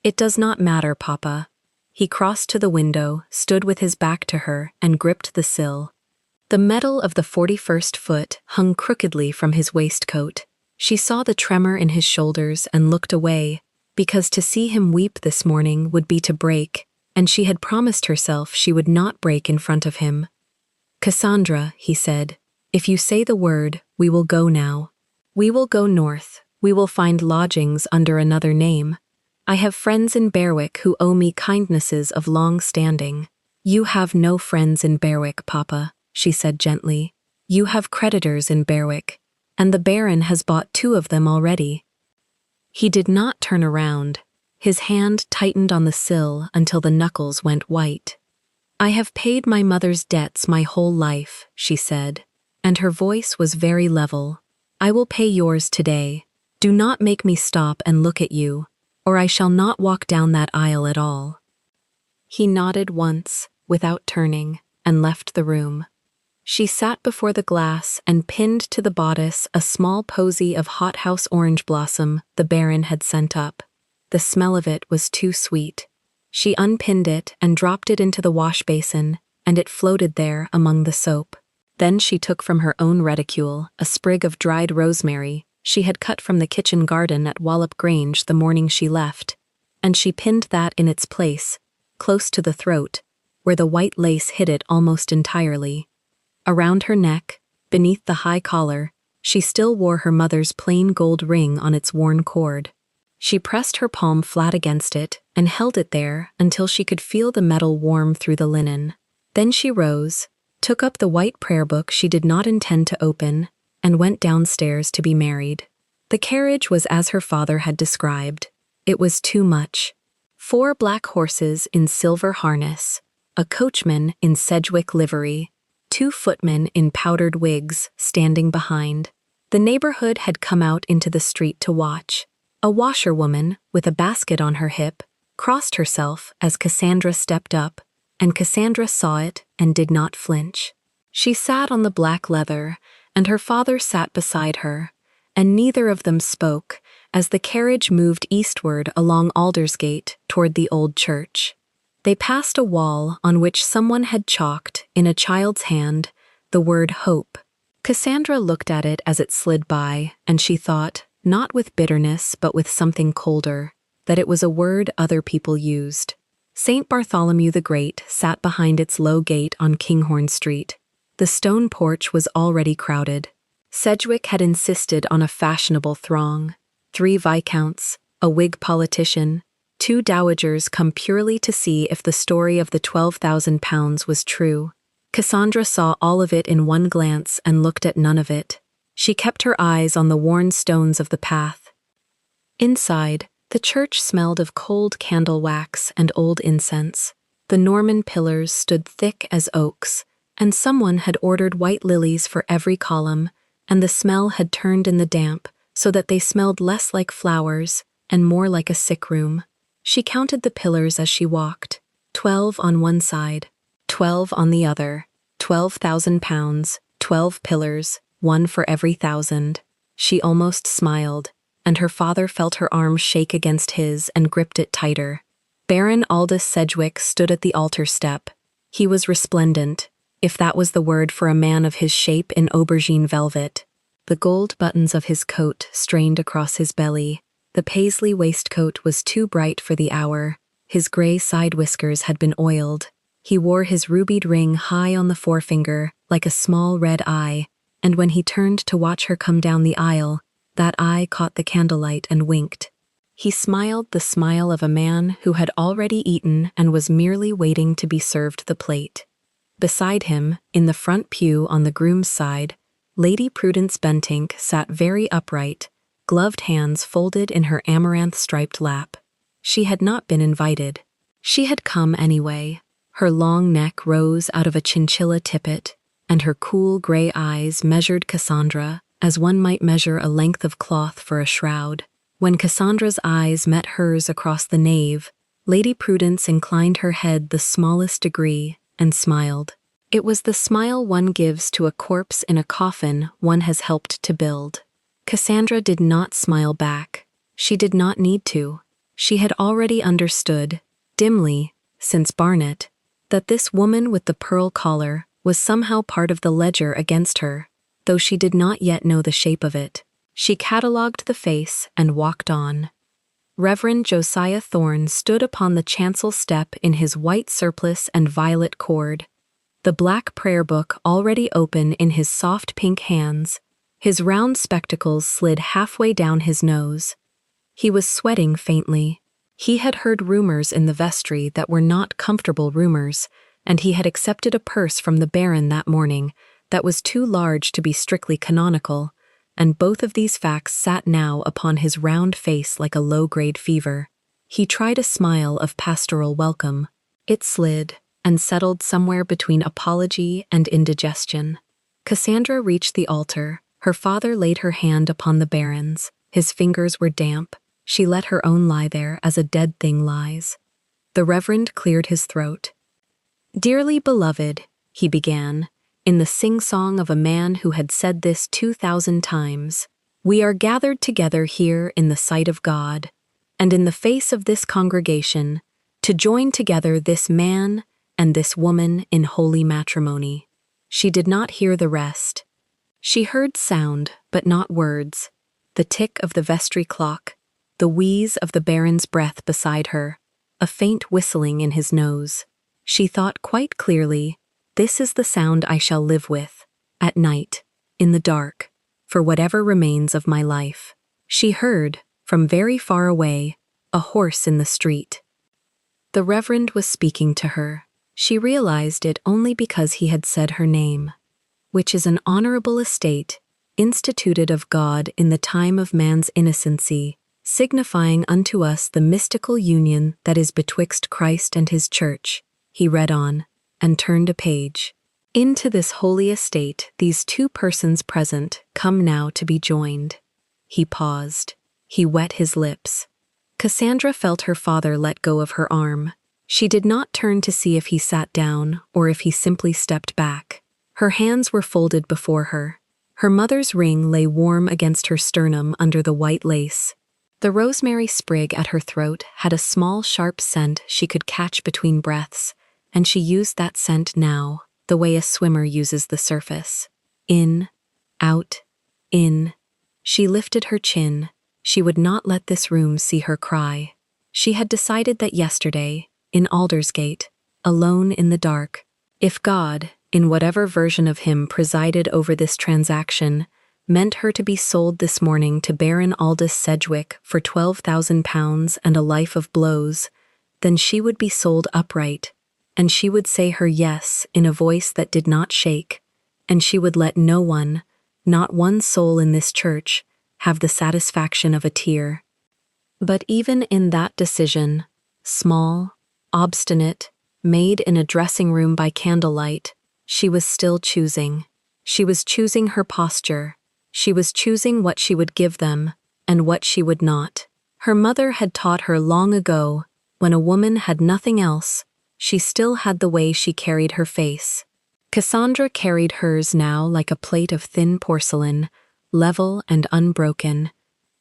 It does not matter, Papa." He crossed to the window, stood with his back to her, and gripped the sill. The medal of the 41st foot hung crookedly from his waistcoat. She saw the tremor in his shoulders and looked away, because to see him weep this morning would be to break, and she had promised herself she would not break in front of him. "Cassandra," he said, "if you say the word, we will go now. We will go north. We will find lodgings under another name. I have friends in Berwick who owe me kindnesses of long standing." "You have no friends in Berwick, Papa," she said gently. "You have creditors in Berwick, and the Baron has bought 2 of them already." He did not turn around. His hand tightened on the sill until the knuckles went white. "I have paid my mother's debts my whole life," she said, and her voice was very level. "I will pay yours today. Do not make me stop and look at you, or I shall not walk down that aisle at all." He nodded once, without turning, and left the room. She sat before the glass and pinned to the bodice a small posy of hothouse orange blossom the Baron had sent up. The smell of it was too sweet. She unpinned it and dropped it into the wash basin, and it floated there among the soap. Then she took from her own reticule a sprig of dried rosemary she had cut from the kitchen garden at Wallop Grange the morning she left, and she pinned that in its place, close to the throat, where the white lace hid it almost entirely. Around her neck, beneath the high collar, she still wore her mother's plain gold ring on its worn cord. She pressed her palm flat against it and held it there until she could feel the metal warm through the linen. Then she rose, took up the white prayer book she did not intend to open, and went downstairs to be married. The carriage was as her father had described. It was too much. 4 black horses in silver harness, a coachman in Sedgwick livery, two footmen in powdered wigs standing behind. The neighborhood had come out into the street to watch. A washerwoman, with a basket on her hip, crossed herself as Cassandra stepped up, and Cassandra saw it and did not flinch. She sat on the black leather, and her father sat beside her, and neither of them spoke as the carriage moved eastward along Aldersgate toward the old church. They passed a wall on which someone had chalked, in a child's hand, the word hope. Cassandra looked at it as it slid by, and she thought, not with bitterness but with something colder, that it was a word other people used. St. Bartholomew the Great sat behind its low gate on Kinghorn Street. The stone porch was already crowded. Sedgwick had insisted on a fashionable throng. 3 viscounts, a Whig politician, 2 dowagers come purely to see if the story of the £12,000 was true. Cassandra saw all of it in one glance and looked at none of it. She kept her eyes on the worn stones of the path. Inside, the church smelled of cold candle wax and old incense. The Norman pillars stood thick as oaks, and someone had ordered white lilies for every column, and the smell had turned in the damp so that they smelled less like flowers and more like a sick room. She counted the pillars as she walked. 12 on one side, 12 on the other, £12,000, 12 pillars, 1 for every 1,000. She almost smiled, and her father felt her arm shake against his and gripped it tighter. Baron Aldous Sedgwick stood at the altar step. He was resplendent, if that was the word for a man of his shape, in aubergine velvet. The gold buttons of his coat strained across his belly. The paisley waistcoat was too bright for the hour. His gray side whiskers had been oiled. He wore his rubied ring high on the forefinger, like a small red eye, and when he turned to watch her come down the aisle, that eye caught the candlelight and winked. He smiled the smile of a man who had already eaten and was merely waiting to be served the plate. Beside him, in the front pew on the groom's side, Lady Prudence Bentinck sat very upright, gloved hands folded in her amaranth-striped lap. She had not been invited. She had come anyway. Her long neck rose out of a chinchilla tippet, and her cool gray eyes measured Cassandra as one might measure a length of cloth for a shroud. When Cassandra's eyes met hers across the nave, Lady Prudence inclined her head the smallest degree and smiled. It was the smile one gives to a corpse in a coffin one has helped to build. Cassandra did not smile back. She did not need to. She had already understood, dimly, since Barnet, that this woman with the pearl collar was somehow part of the ledger against her, though she did not yet know the shape of it. She catalogued the face and walked on. Reverend Josiah Thorne stood upon the chancel step in his white surplice and violet cord, the black prayer book already open in his soft pink hands. His round spectacles slid halfway down his nose. He was sweating faintly. He had heard rumors in the vestry that were not comfortable rumors, and he had accepted a purse from the Baron that morning that was too large to be strictly canonical, and both of these facts sat now upon his round face like a low-grade fever. He tried a smile of pastoral welcome. It slid and settled somewhere between apology and indigestion. Cassandra reached the altar. Her father laid her hand upon the Baron's. His fingers were damp. She let her own lie there as a dead thing lies. The Reverend cleared his throat. "Dearly beloved," he began, in the sing-song of a man who had said this 2,000 times, "we are gathered together here in the sight of God, and in the face of this congregation, to join together this man and this woman in holy matrimony." She did not hear the rest. She heard sound, but not words, the tick of the vestry clock, the wheeze of the Baron's breath beside her, a faint whistling in his nose. She thought quite clearly, "This is the sound I shall live with, at night, in the dark, for whatever remains of my life." She heard, from very far away, a horse in the street. The Reverend was speaking to her. She realized it only because he had said her name, which is an honorable estate, instituted of God in the time of man's innocency, signifying unto us the mystical union that is betwixt Christ and his church. He read on, and turned a page. Into this holy estate these two persons present come now to be joined. He paused. He wet his lips. Cassandra felt her father let go of her arm. She did not turn to see if he sat down or if he simply stepped back. Her hands were folded before her. Her mother's ring lay warm against her sternum under the white lace. The rosemary sprig at her throat had a small, sharp scent she could catch between breaths, and she used that scent now, the way a swimmer uses the surface. In, out, in. She lifted her chin. She would not let this room see her cry. She had decided that yesterday, in Aldersgate, alone in the dark, if God, in whatever version of him presided over this transaction, meant her to be sold this morning to Baron Aldous Sedgwick for £12,000 and a life of blows, then she would be sold upright, and she would say her yes in a voice that did not shake, and she would let no one, not one soul in this church, have the satisfaction of a tear. But even in that decision, small, obstinate, made in a dressing room by candlelight, she was still choosing. She was choosing her posture. She was choosing what she would give them and what she would not. Her mother had taught her long ago, when a woman had nothing else, she still had the way she carried her face. Cassandra carried hers now like a plate of thin porcelain, level and unbroken.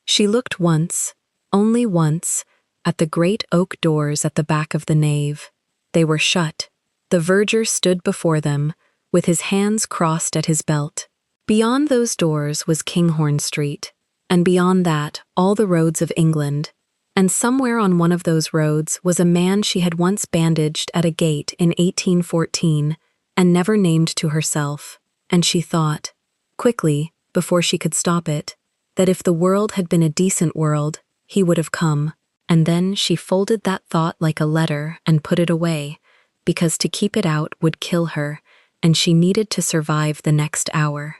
She looked once, only once, at the great oak doors at the back of the nave. They were shut. The verger stood before them, with his hands crossed at his belt. Beyond those doors was Kinghorn Street, and beyond that all the roads of England, and somewhere on one of those roads was a man she had once bandaged at a gate in 1814 and never named to herself, and she thought, quickly, before she could stop it, that if the world had been a decent world, he would have come, and then she folded that thought like a letter and put it away, because to keep it out would kill her, and she needed to survive the next hour.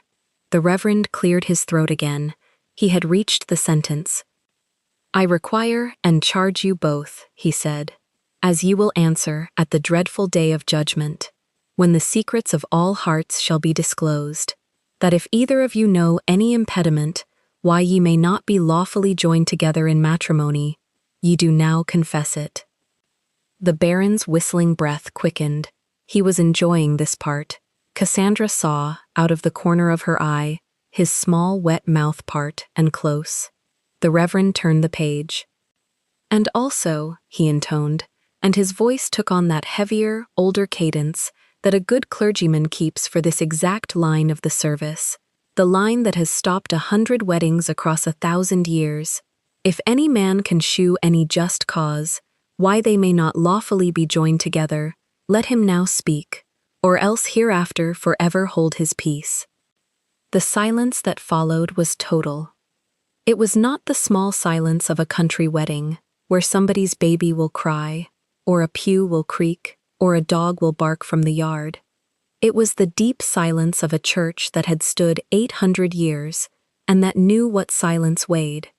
The Reverend cleared his throat again. He had reached the sentence. "I require and charge you both," he said, "as you will answer at the dreadful day of judgment, when the secrets of all hearts shall be disclosed, that if either of you know any impediment why ye may not be lawfully joined together in matrimony, ye do now confess it." The Baron's whistling breath quickened. He was enjoying this part. Cassandra saw, out of the corner of her eye, his small wet mouth part and close. The Reverend turned the page. "And also," he intoned, and his voice took on that heavier, older cadence that a good clergyman keeps for this exact line of the service, the line that has stopped 100 weddings across 1,000 years. "If any man can shew any just cause, why they may not lawfully be joined together, let him now speak, or else hereafter forever hold his peace." The silence that followed was total. It was not the small silence of a country wedding, where somebody's baby will cry, or a pew will creak, or a dog will bark from the yard. It was the deep silence of a church that had stood 800 years, and that knew what silence weighed.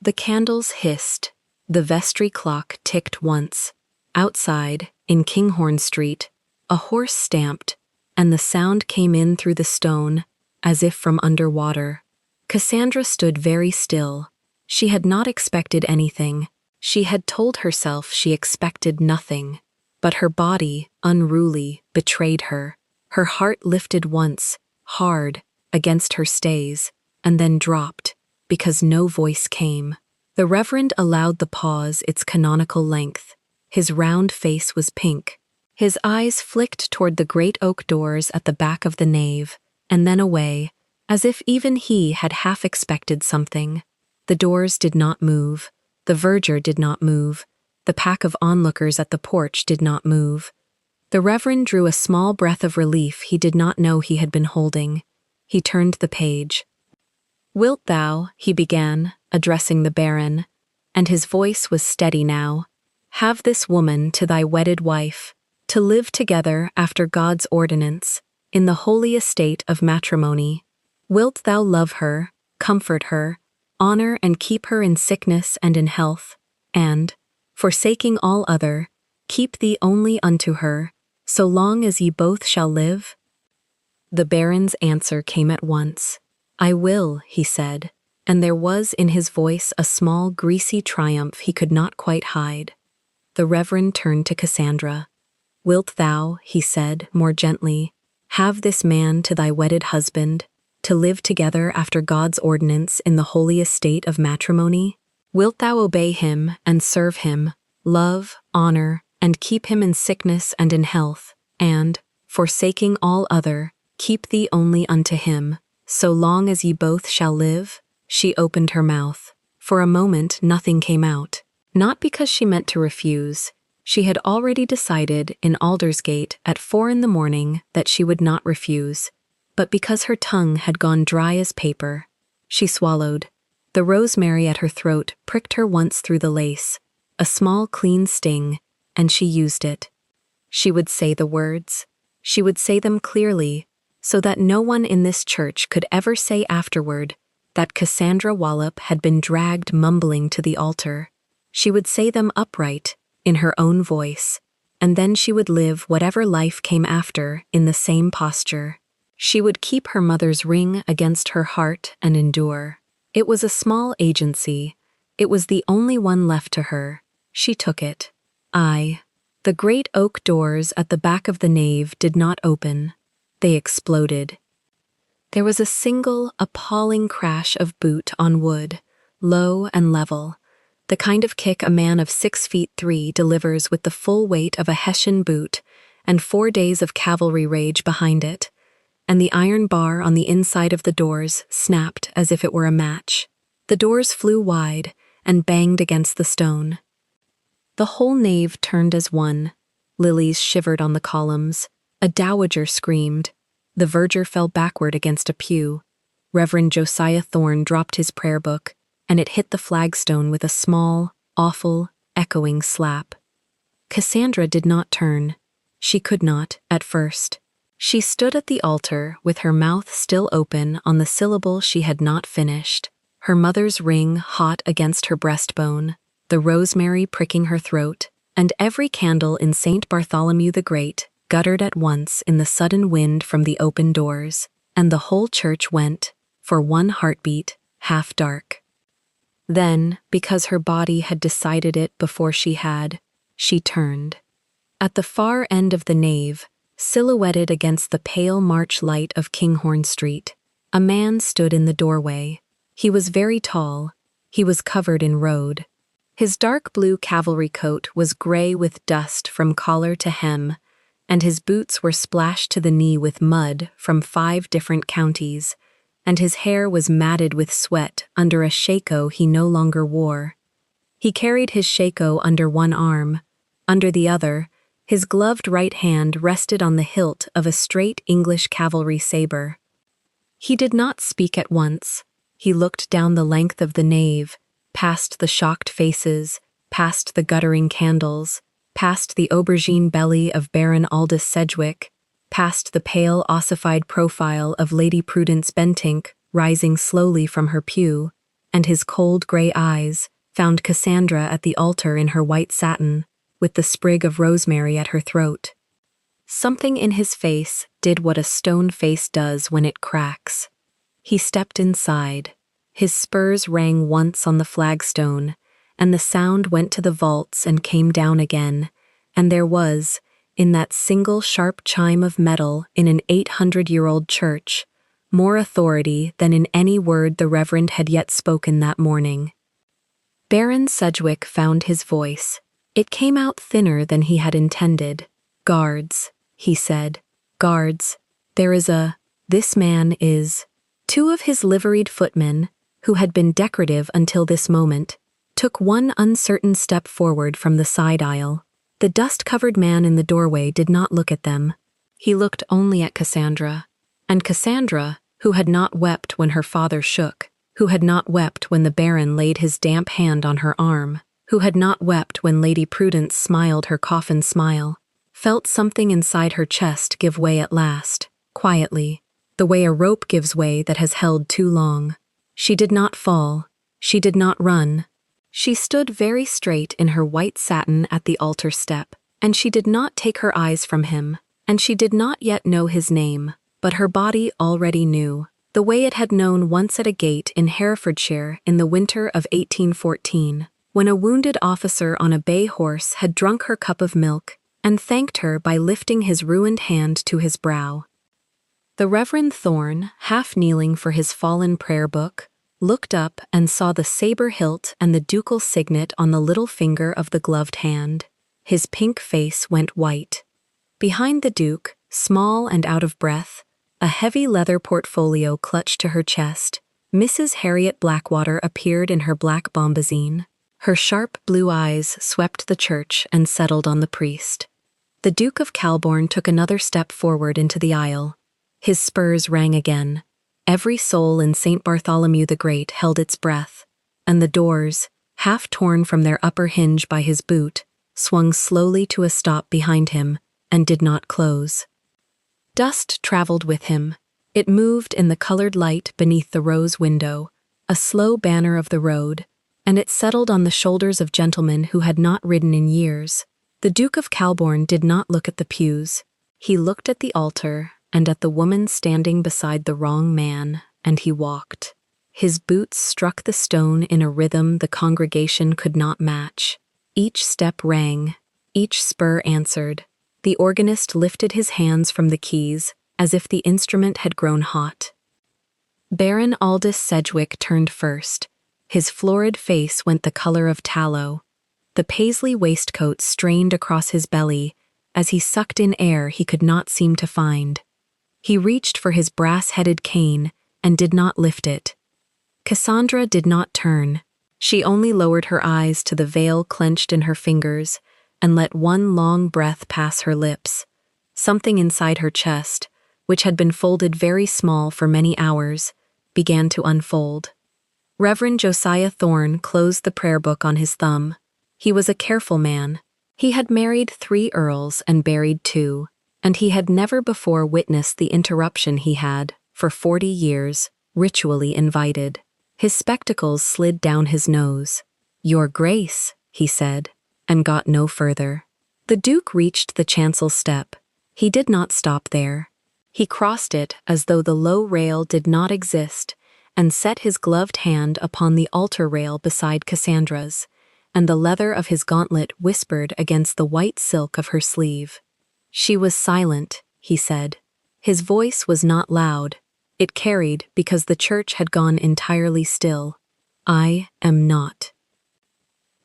The candles hissed. The vestry clock ticked once. Outside, in Kinghorn Street, a horse stamped, and the sound came in through the stone, as if from under water. Cassandra stood very still. She had not expected anything. She had told herself she expected nothing. But her body, unruly, betrayed her. Her heart lifted once, hard, against her stays, and then dropped, because no voice came. The Reverend allowed the pause its canonical length. His round face was pink. His eyes flicked toward the great oak doors at the back of the nave, and then away, as if even he had half expected something. The doors did not move. The verger did not move. The pack of onlookers at the porch did not move. The Reverend drew a small breath of relief he did not know he had been holding. He turned the page. "Wilt thou," he began, addressing the Baron, and his voice was steady now, "have this woman to thy wedded wife, to live together after God's ordinance, in the holy estate of matrimony? Wilt thou love her, comfort her, honor and keep her in sickness and in health, and, forsaking all other, keep thee only unto her, so long as ye both shall live?" The Baron's answer came at once. "I will," he said, and there was in his voice a small, greasy triumph he could not quite hide. The Reverend turned to Cassandra. "Wilt thou," he said, more gently, "have this man to thy wedded husband, to live together after God's ordinance in the holy estate of matrimony? Wilt thou obey him and serve him, love, honor, and keep him in sickness and in health, and, forsaking all other, keep thee only unto him, so long as ye both shall live?" She opened her mouth. For a moment nothing came out. Not because she meant to refuse. She had already decided in Aldersgate at 4 a.m. that she would not refuse, but because her tongue had gone dry as paper. She swallowed. The rosemary at her throat pricked her once through the lace, a small clean sting, and she used it. She would say the words. She would say them clearly, so that no one in this church could ever say afterward that Cassandra Wallop had been dragged mumbling to the altar. She would say them upright, in her own voice, and then she would live whatever life came after in the same posture. She would keep her mother's ring against her heart and endure. It was a small agency. It was the only one left to her. She took it. The great oak doors at the back of the nave did not open. They exploded. There was a single, appalling crash of boot on wood, low and level, the kind of kick a man of 6'3" delivers with the full weight of a Hessian boot and 4 days of cavalry rage behind it, and the iron bar on the inside of the doors snapped as if it were a match. The doors flew wide and banged against the stone. The whole nave turned as one. Lilies shivered on the columns. A dowager screamed. The verger fell backward against a pew. Reverend Josiah Thorne dropped his prayer book, and it hit the flagstone with a small, awful, echoing slap. Cassandra did not turn. She could not, at first. She stood at the altar with her mouth still open on the syllable she had not finished, her mother's ring hot against her breastbone, the rosemary pricking her throat, and every candle in St. Bartholomew the Great guttered at once in the sudden wind from the open doors, and the whole church went, for one heartbeat, half dark. Then, because her body had decided it before she had, she turned. At the far end of the nave, silhouetted against the pale March light of Kinghorn Street, a man stood in the doorway. He was very tall. He was covered in road. His dark blue cavalry coat was gray with dust from collar to hem, and his boots were splashed to the knee with mud from 5 different counties, and his hair was matted with sweat under a shako he no longer wore. He carried his shako under one arm. Under the other, his gloved right hand rested on the hilt of a straight English cavalry saber. He did not speak at once. He looked down the length of the nave, past the shocked faces, past the guttering candles, past the aubergine belly of Baron Aldous Sedgwick, past the pale ossified profile of Lady Prudence Bentinck rising slowly from her pew, and his cold gray eyes found Cassandra at the altar in her white satin, with the sprig of rosemary at her throat. Something in his face did what a stone face does when it cracks. He stepped inside. His spurs rang once on the flagstone, and the sound went to the vaults and came down again, and there was, in that single sharp chime of metal in an 800-year-old church, more authority than in any word the Reverend had yet spoken that morning. Baron Sedgwick found his voice. It came out thinner than he had intended. "Guards," he said. "Guards. This man is—" 2 of his liveried footmen, who had been decorative until this moment, took one uncertain step forward from the side aisle. The dust-covered man in the doorway did not look at them. He looked only at Cassandra. And Cassandra, who had not wept when her father shook, who had not wept when the Baron laid his damp hand on her arm, who had not wept when Lady Prudence smiled her coffin smile, felt something inside her chest give way at last, quietly, the way a rope gives way that has held too long. She did not fall. She did not run. She stood very straight in her white satin at the altar step, and she did not take her eyes from him, and she did not yet know his name, but her body already knew, the way it had known once at a gate in Herefordshire in the winter of 1814, when a wounded officer on a bay horse had drunk her cup of milk and thanked her by lifting his ruined hand to his brow. The Reverend Thorne, half kneeling for his fallen prayer book, looked up and saw the saber hilt and the ducal signet on the little finger of the gloved hand. His pink face went white. Behind the Duke, small and out of breath, a heavy leather portfolio clutched to her chest, Mrs. Harriet Blackwater appeared in her black bombazine. Her sharp blue eyes swept the church and settled on the priest. The Duke of Calborne took another step forward into the aisle. His spurs rang again. Every soul in St. Bartholomew the Great held its breath, and the doors, half torn from their upper hinge by his boot, swung slowly to a stop behind him and did not close. Dust traveled with him. It moved in the colored light beneath the rose window, a slow banner of the road, and it settled on the shoulders of gentlemen who had not ridden in years. The Duke of Calborne did not look at the pews. He looked at the altar and at the woman standing beside the wrong man, and he walked. His boots struck the stone in a rhythm the congregation could not match. Each step rang, each spur answered. The organist lifted his hands from the keys, as if the instrument had grown hot. Baron Aldous Sedgwick turned first. His florid face went the color of tallow. The paisley waistcoat strained across his belly as he sucked in air he could not seem to find. He reached for his brass-headed cane and did not lift it. Cassandra did not turn. She only lowered her eyes to the veil clenched in her fingers and let one long breath pass her lips. Something inside her chest, which had been folded very small for many hours, began to unfold. Reverend Josiah Thorne closed the prayer book on his thumb. He was a careful man. He had married 3 earls and buried 2, and he had never before witnessed the interruption he had, for 40 years, ritually invited. His spectacles slid down his nose. "Your Grace," he said, and got no further. The Duke reached the chancel step. He did not stop there. He crossed it as though the low rail did not exist, and set his gloved hand upon the altar rail beside Cassandra's, and the leather of his gauntlet whispered against the white silk of her sleeve. She was silent, he said. His voice was not loud. It carried because the church had gone entirely still. "I am not."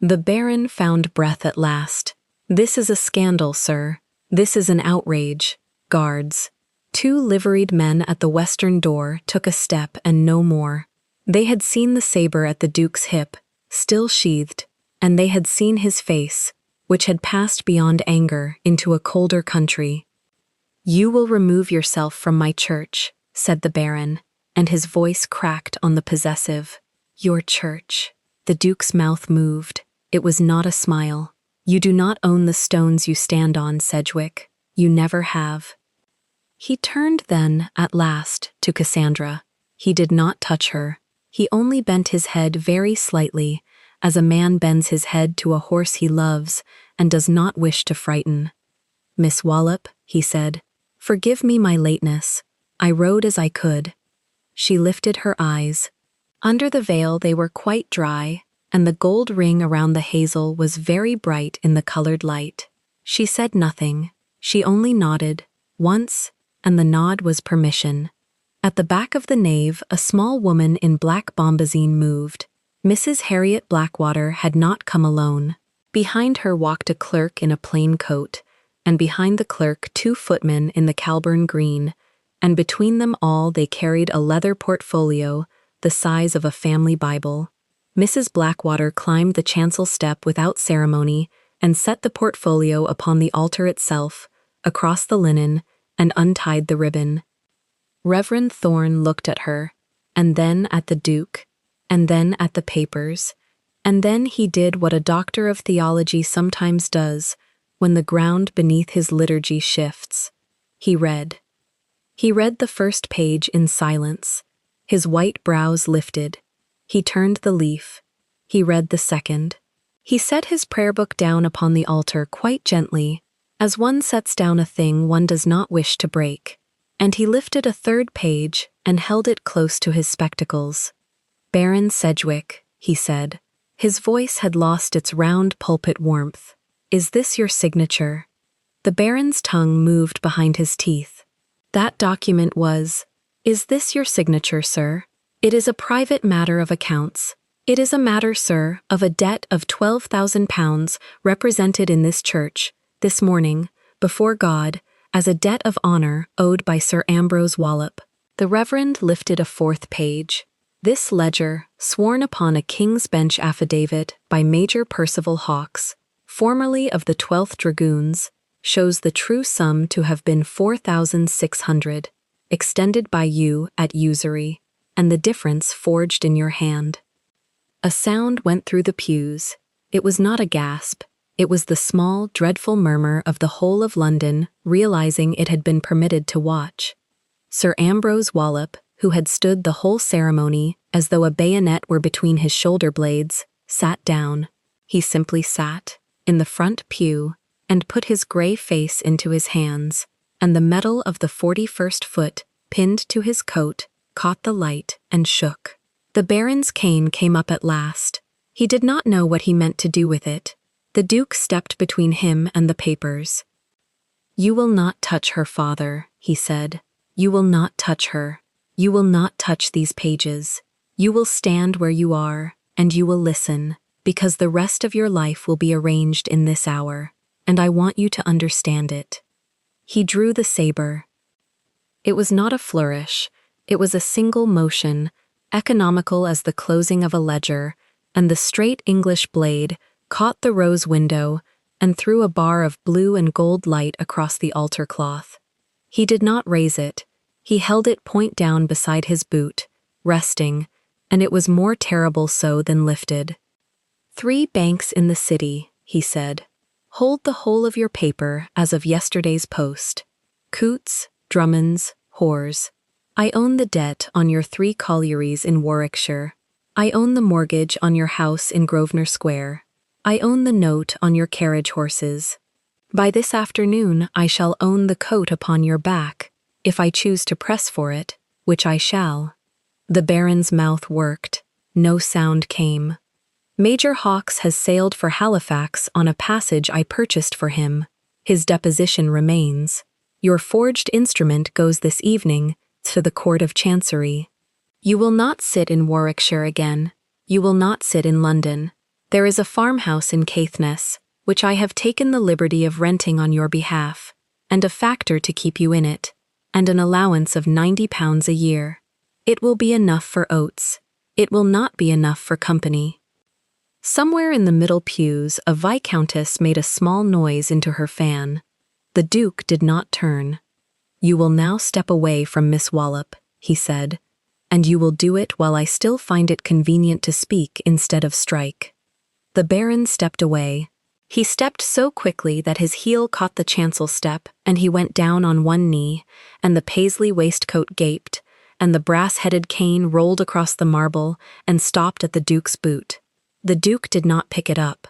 The Baron found breath at last. "This is a scandal, sir. This is an outrage. Guards." 2 liveried men at the western door took a step and no more. They had seen the saber at the Duke's hip, still sheathed, and they had seen his face, which had passed beyond anger into a colder country. "You will remove yourself from my church," said the Baron, and his voice cracked on the possessive. "Your church." The Duke's mouth moved. It was not a smile. "You do not own the stones you stand on, Sedgwick. You never have." He turned then, at last, to Cassandra. He did not touch her. He only bent his head very slightly, as a man bends his head to a horse he loves and does not wish to frighten. "Miss Wallop," he said, "forgive me my lateness. I rode as I could." She lifted her eyes. Under the veil they were quite dry, and the gold ring around the hazel was very bright in the colored light. She said nothing. She only nodded, once, and the nod was permission. At the back of the nave, a small woman in black bombazine moved. Mrs. Harriet Blackwater had not come alone. Behind her walked a clerk in a plain coat, and behind the clerk 2 footmen in the Calburn green, and between them all they carried a leather portfolio the size of a family Bible. Mrs. Blackwater climbed the chancel step without ceremony and set the portfolio upon the altar itself, across the linen, and untied the ribbon. Reverend Thorne looked at her, and then at the Duke, and then at the papers, and then he did what a doctor of theology sometimes does when the ground beneath his liturgy shifts. He read. He read the first page in silence. His white brows lifted. He turned the leaf. He read the second. He set his prayer book down upon the altar quite gently, as one sets down a thing one does not wish to break, and he lifted a third page and held it close to his spectacles. "Baron Sedgwick," he said. His voice had lost its round pulpit warmth. "Is this your signature?" The Baron's tongue moved behind his teeth. "That document was. Is this your signature, sir? It is a private matter of accounts. It is a matter, sir, of a debt of £12,000 represented in this church, this morning, before God, as a debt of honor owed by Sir Ambrose Wallop." The Reverend lifted a fourth page. "This ledger, sworn upon a King's Bench affidavit by Major Percival Hawkes, formerly of the 12th Dragoons, shows the true sum to have been 4,600, extended by you at usury, and the difference forged in your hand." A sound went through the pews. It was not a gasp. It was the small, dreadful murmur of the whole of London realizing it had been permitted to watch. Sir Ambrose Wallop, who had stood the whole ceremony as though a bayonet were between his shoulder blades, sat down. He simply sat, in the front pew, and put his grey face into his hands, and the metal of the 41st foot, pinned to his coat, caught the light and shook. The Baron's cane came up at last. He did not know what he meant to do with it. The Duke stepped between him and the papers. "You will not touch her, father," he said. "You will not touch her. You will not touch these pages. You will stand where you are, and you will listen, because the rest of your life will be arranged in this hour, and I want you to understand it." He drew the saber. It was not a flourish. It was a single motion, economical as the closing of a ledger, and the straight English blade caught the rose window and threw a bar of blue and gold light across the altar cloth. He did not raise it. He held it point down beside his boot, resting, and it was more terrible so than lifted. "3 banks in the city," he said, "hold the whole of your paper as of yesterday's post. Coots, Drummonds, Hoars. I own the debt on your 3 collieries in Warwickshire. I own the mortgage on your house in Grosvenor Square. I own the note on your carriage horses. By this afternoon I shall own the coat upon your back, if I choose to press for it, which I shall." The Baron's mouth worked. No sound came. "Major Hawkes has sailed for Halifax on a passage I purchased for him. His deposition remains. Your forged instrument goes this evening to the Court of Chancery. You will not sit in Warwickshire again. You will not sit in London. There is a farmhouse in Caithness, which I have taken the liberty of renting on your behalf, and a factor to keep you in it, and an allowance of £90 a year. It will be enough for oats. It will not be enough for company." Somewhere in the middle pews, a viscountess made a small noise into her fan. The Duke did not turn. "You will now step away from Miss Wallop," he said, "and you will do it while I still find it convenient to speak instead of strike." The Baron stepped away. He stepped so quickly that his heel caught the chancel step, and he went down on one knee, and the paisley waistcoat gaped, and the brass-headed cane rolled across the marble and stopped at the Duke's boot. The Duke did not pick it up.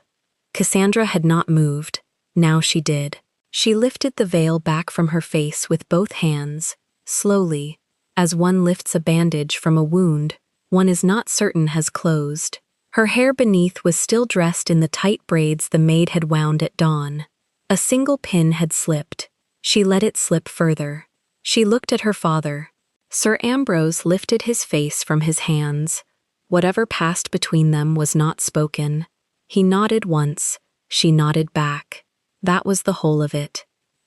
Cassandra had not moved. Now she did. She lifted the veil back from her face with both hands, slowly, as one lifts a bandage from a wound one is not certain has closed. Her hair beneath was still dressed in the tight braids the maid had wound at dawn. A single pin had slipped. She let it slip further. She looked at her father. Sir Ambrose lifted his face from his hands. Whatever passed between them was not spoken. He nodded once. She nodded back. That was the whole of it.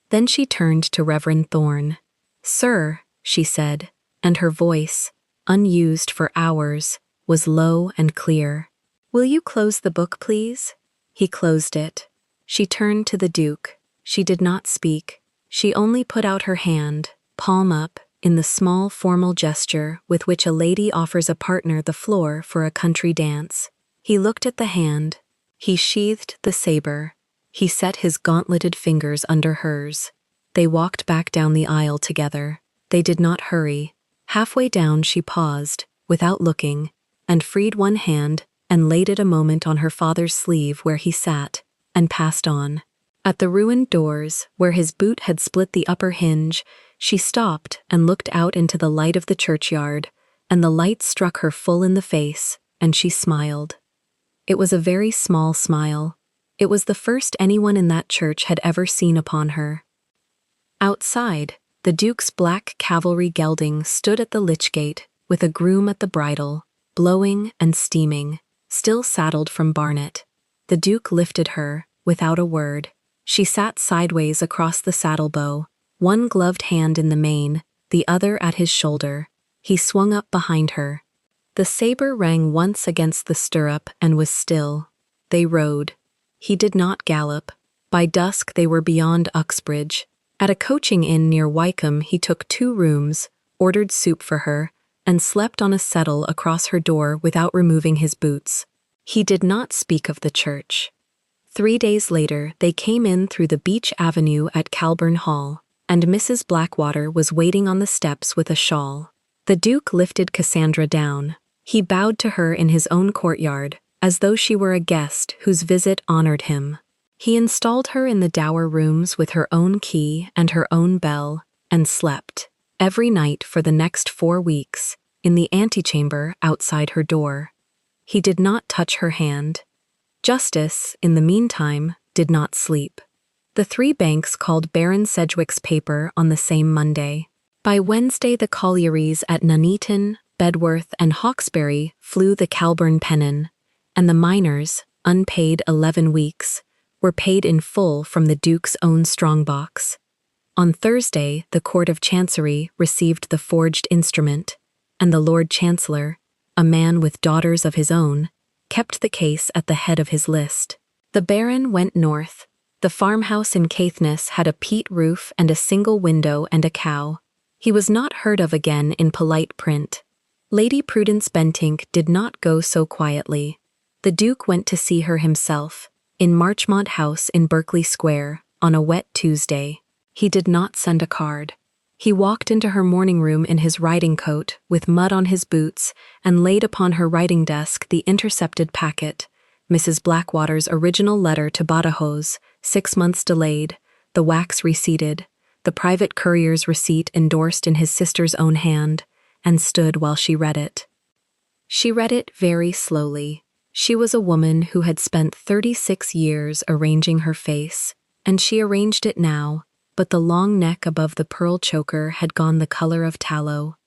Then she turned to Reverend Thorn. "Sir," she said, and her voice, unused for hours, was low and clear. "Will you close the book, please?" He closed it. She turned to the Duke. She did not speak. She only put out her hand, palm up, in the small formal gesture with which a lady offers a partner the floor for a country dance. He looked at the hand. He sheathed the saber. He set his gauntleted fingers under hers. They walked back down the aisle together. They did not hurry. Halfway down she paused, without looking, and freed one hand and laid it a moment on her father's sleeve where he sat, and passed on. At the ruined doors, where his boot had split the upper hinge, She stopped and looked out into the light of the churchyard, and the light struck her full in the face, and she smiled. It was a very small smile. It was the first anyone in that church had ever seen upon her. Outside, the Duke's black cavalry gelding stood at the lych gate, with a groom at the bridle, blowing and steaming, still saddled from Barnet. The Duke lifted her, without a word. She sat sideways across the saddle-bow, one gloved hand in the mane, the other at his shoulder. He swung up behind her. The saber rang once against the stirrup and was still. They rode. He did not gallop. By dusk they were beyond Uxbridge. At a coaching inn near Wycombe he took 2 rooms, ordered soup for her, and slept on a settle across her door without removing his boots. He did not speak of the church. 3 days later they came in through the beech avenue at Calburn Hall, and Mrs. Blackwater was waiting on the steps with a shawl. The Duke lifted Cassandra down. He bowed to her in his own courtyard, as though she were a guest whose visit honored him. He installed her in the dower rooms with her own key and her own bell, and slept, every night for the next 4 weeks, in the antechamber outside her door. He did not touch her hand. Justice, in the meantime, did not sleep. The 3 banks called Baron Sedgwick's paper on the same Monday. By Wednesday the collieries at Nuneaton, Bedworth, and Hawkesbury flew the Calburn pennon, and the miners, unpaid 11 weeks, were paid in full from the Duke's own strongbox. On Thursday, the Court of Chancery received the forged instrument, and the Lord Chancellor, a man with daughters of his own, kept the case at the head of his list. The Baron went north. The farmhouse in Caithness had a peat roof and a single window and a cow. He was not heard of again in polite print. Lady Prudence Bentinck did not go so quietly. The Duke went to see her himself, in Marchmont House in Berkeley Square, on a wet Tuesday. He did not send a card. He walked into her morning room in his riding coat, with mud on his boots, and laid upon her writing desk the intercepted packet, Mrs. Blackwater's original letter to Badajoz, 6 months delayed, the wax receipted, the private courier's receipt endorsed in his sister's own hand, and stood while she read it. She read it very slowly. She was a woman who had spent 36 years arranging her face, and she arranged it now, but the long neck above the pearl choker had gone the color of tallow.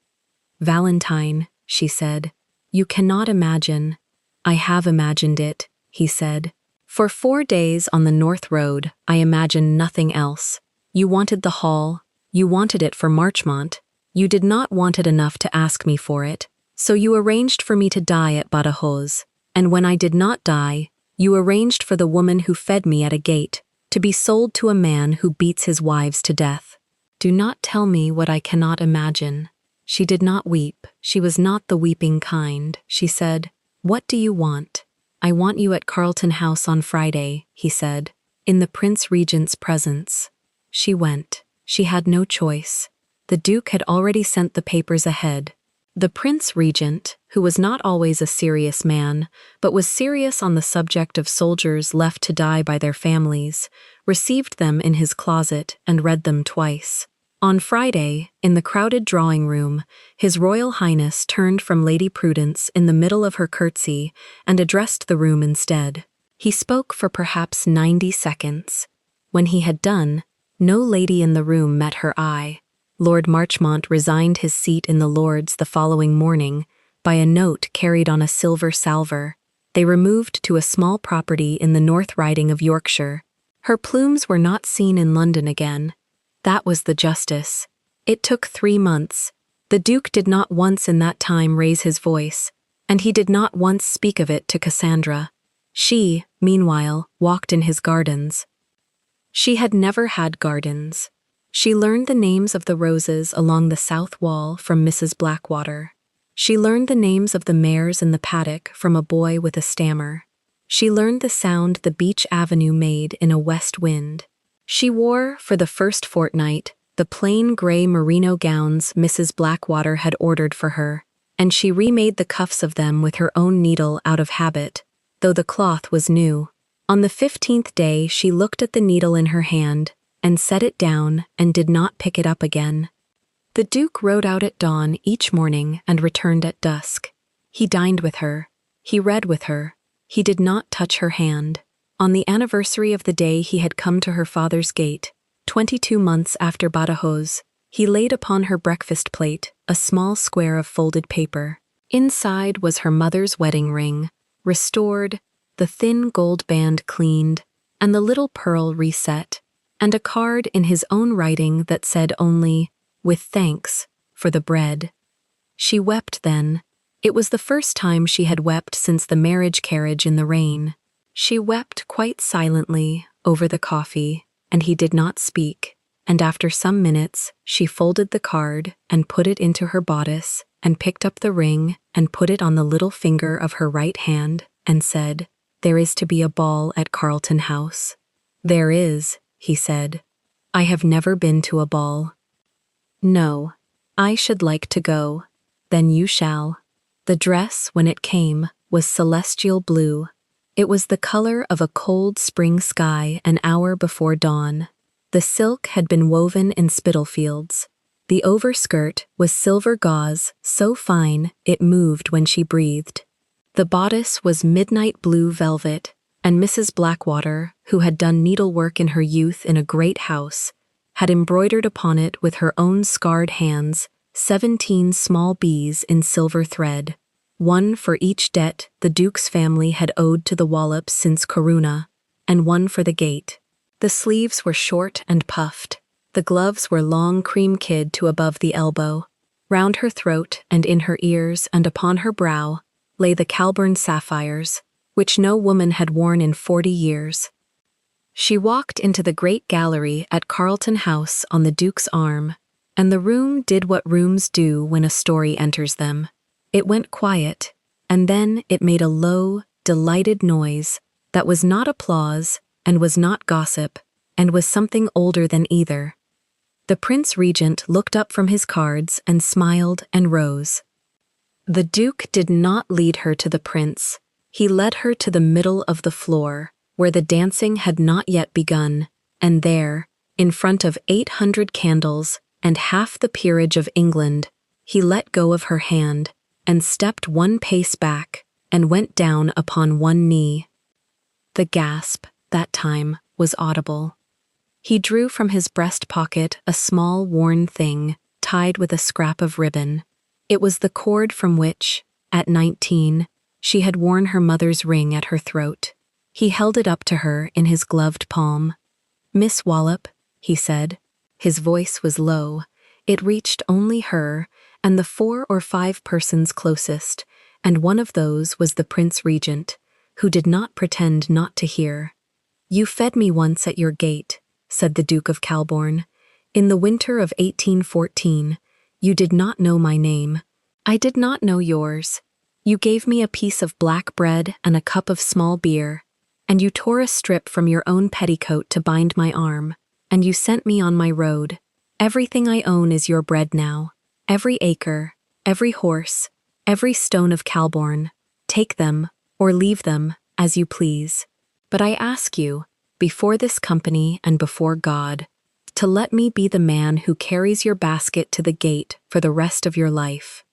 "Valentine," she said, "you cannot imagine." "I have imagined it," he said. "For 4 days on the North Road, I imagined nothing else. You wanted the hall. You wanted it for Marchmont. You did not want it enough to ask me for it, so you arranged for me to die at Badajoz. And when I did not die, you arranged for the woman who fed me at a gate to be sold to a man who beats his wives to death. Do not tell me what I cannot imagine." She did not weep. She was not the weeping kind. She said, "What do you want?" "I want you at Carlton House on Friday," he said, "in the Prince Regent's presence." She went. She had no choice. The Duke had already sent the papers ahead. The Prince Regent, who was not always a serious man, but was serious on the subject of soldiers left to die by their families, received them in his closet and read them twice. On Friday, in the crowded drawing-room, His Royal Highness turned from Lady Prudence in the middle of her curtsy and addressed the room instead. He spoke for perhaps 90 seconds. When he had done, no lady in the room met her eye. Lord Marchmont resigned his seat in the Lords the following morning by a note carried on a silver salver. They removed to a small property in the North Riding of Yorkshire. Her plumes were not seen in London again. That was the justice. It took 3 months. The Duke did not once in that time raise his voice, and he did not once speak of it to Cassandra. She, meanwhile, walked in his gardens. She had never had gardens. She learned the names of the roses along the south wall from Mrs. Blackwater. She learned the names of the mares in the paddock from a boy with a stammer. She learned the sound the beech avenue made in a west wind. She wore, for the first fortnight, the plain gray merino gowns Mrs. Blackwater had ordered for her, and she remade the cuffs of them with her own needle out of habit, though the cloth was new. On the 15th day she looked at the needle in her hand, and set it down and did not pick it up again. The Duke rode out at dawn each morning and returned at dusk. He dined with her. He read with her. He did not touch her hand. On the anniversary of the day he had come to her father's gate, 22 months after Badajoz, he laid upon her breakfast plate a small square of folded paper. Inside was her mother's wedding ring, restored, the thin gold band cleaned, and the little pearl reset, and a card in his own writing that said only, "With thanks, for the bread." She wept then. It was the first time she had wept since the marriage carriage in the rain. She wept quite silently over the coffee, and he did not speak, and after some minutes she folded the card and put it into her bodice and picked up the ring and put it on the little finger of her right hand and said, "There is to be a ball at Carlton House." "There is," he said. "I have never been to a ball." "No, I should like to go." "Then you shall." The dress, when it came, was celestial blue. It was the color of a cold spring sky an hour before dawn. The silk had been woven in Spitalfields. The overskirt was silver gauze, so fine it moved when she breathed. The bodice was midnight blue velvet, and Mrs. Blackwater, who had done needlework in her youth in a great house, had embroidered upon it with her own scarred hands 17 small bees in silver thread, one for each debt the Duke's family had owed to the Wallops since Corunna, and one for the gate. The sleeves were short and puffed. The gloves were long cream kid to above the elbow. Round her throat and in her ears and upon her brow lay the Calburn sapphires, which no woman had worn in 40 years. She walked into the great gallery at Carlton House on the Duke's arm, and the room did what rooms do when a story enters them. It went quiet, and then it made a low, delighted noise that was not applause and was not gossip and was something older than either. The Prince Regent looked up from his cards and smiled and rose. The Duke did not lead her to the Prince. He led her to the middle of the floor, where the dancing had not yet begun, and there, in front of 800 candles and half the peerage of England, he let go of her hand and stepped one pace back and went down upon one knee. The gasp, that time, was audible. He drew from his breast pocket a small worn thing tied with a scrap of ribbon. It was the cord from which, at 19, she had worn her mother's ring at her throat. He held it up to her in his gloved palm. "Miss Wallop," he said. His voice was low. It reached only her and the 4 or 5 persons closest, and one of those was the Prince Regent, who did not pretend not to hear. "You fed me once at your gate," said the Duke of Calborn. "In the winter of 1814, you did not know my name. I did not know yours. You gave me a piece of black bread and a cup of small beer, and you tore a strip from your own petticoat to bind my arm, and you sent me on my road. Everything I own is your bread now. Every acre, every horse, every stone of Calborn. Take them, or leave them, as you please. But I ask you, before this company and before God, to let me be the man who carries your basket to the gate for the rest of your life."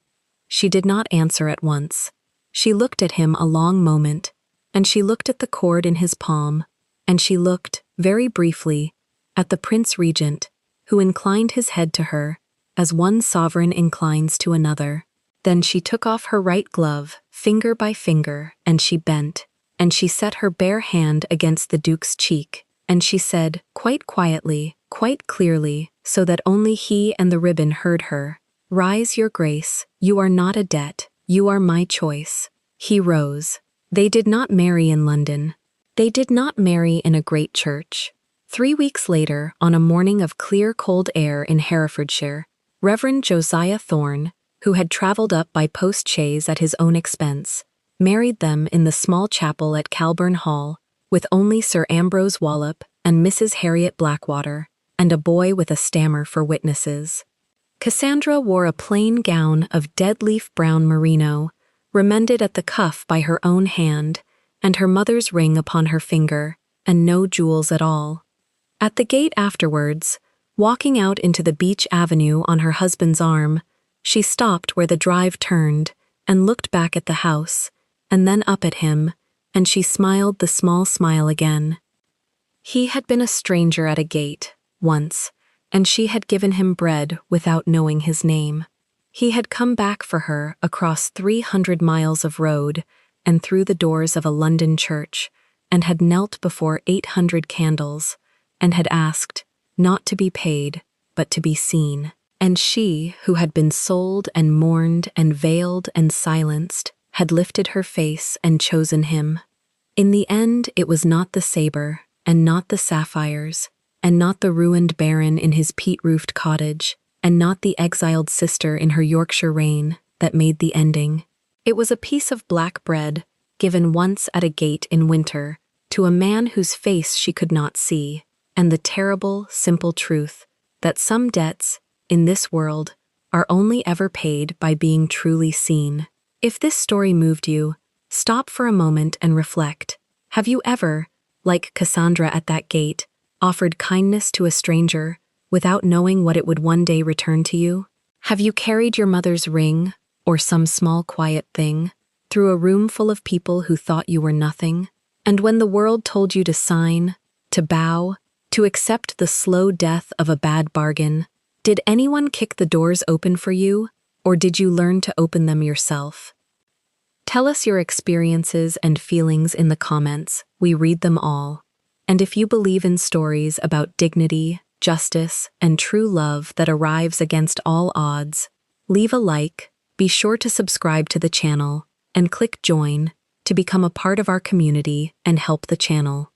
She did not answer at once. She looked at him a long moment, and she looked at the cord in his palm, and she looked, very briefly, at the Prince Regent, who inclined his head to her, as one sovereign inclines to another. Then she took off her right glove, finger by finger, and she bent, and she set her bare hand against the Duke's cheek, and she said, quite quietly, quite clearly, so that only he and the ribbon heard her, "Rise, your grace, you are not a debt, you are my choice." He rose. They did not marry in London. They did not marry in a great church. 3 weeks later, on a morning of clear cold air in Herefordshire, Reverend Josiah Thorne, who had travelled up by post-chaise at his own expense, married them in the small chapel at Calburn Hall, with only Sir Ambrose Wallop and Mrs. Harriet Blackwater, and a boy with a stammer for witnesses. Cassandra wore a plain gown of dead-leaf brown merino, remended at the cuff by her own hand, and her mother's ring upon her finger, and no jewels at all. At the gate afterwards, Walking out into the beach avenue on her husband's arm, she stopped where the drive turned and looked back at the house, and then up at him, and she smiled the small smile again. He had been a stranger at a gate, once, and she had given him bread without knowing his name. He had come back for her across 300 miles of road and through the doors of a London church, and had knelt before 800 candles, and had asked, not to be paid, but to be seen. And she, who had been sold and mourned and veiled and silenced, had lifted her face and chosen him. In the end, it was not the saber, and not the sapphires, and not the ruined baron in his peat-roofed cottage, and not the exiled sister in her Yorkshire reign, that made the ending. It was a piece of black bread, given once at a gate in winter, to a man whose face she could not see, and the terrible, simple truth that some debts, in this world, are only ever paid by being truly seen. If this story moved you, stop for a moment and reflect. Have you ever, like Cassandra at that gate, offered kindness to a stranger without knowing what it would one day return to you? Have you carried your mother's ring, or some small quiet thing, through a room full of people who thought you were nothing? And when the world told you to sign, to bow, to accept the slow death of a bad bargain, did anyone kick the doors open for you, or did you learn to open them yourself? Tell us your experiences and feelings in the comments. We read them all. And if you believe in stories about dignity, justice, and true love that arrives against all odds, leave a like, be sure to subscribe to the channel, and click join to become a part of our community and help the channel.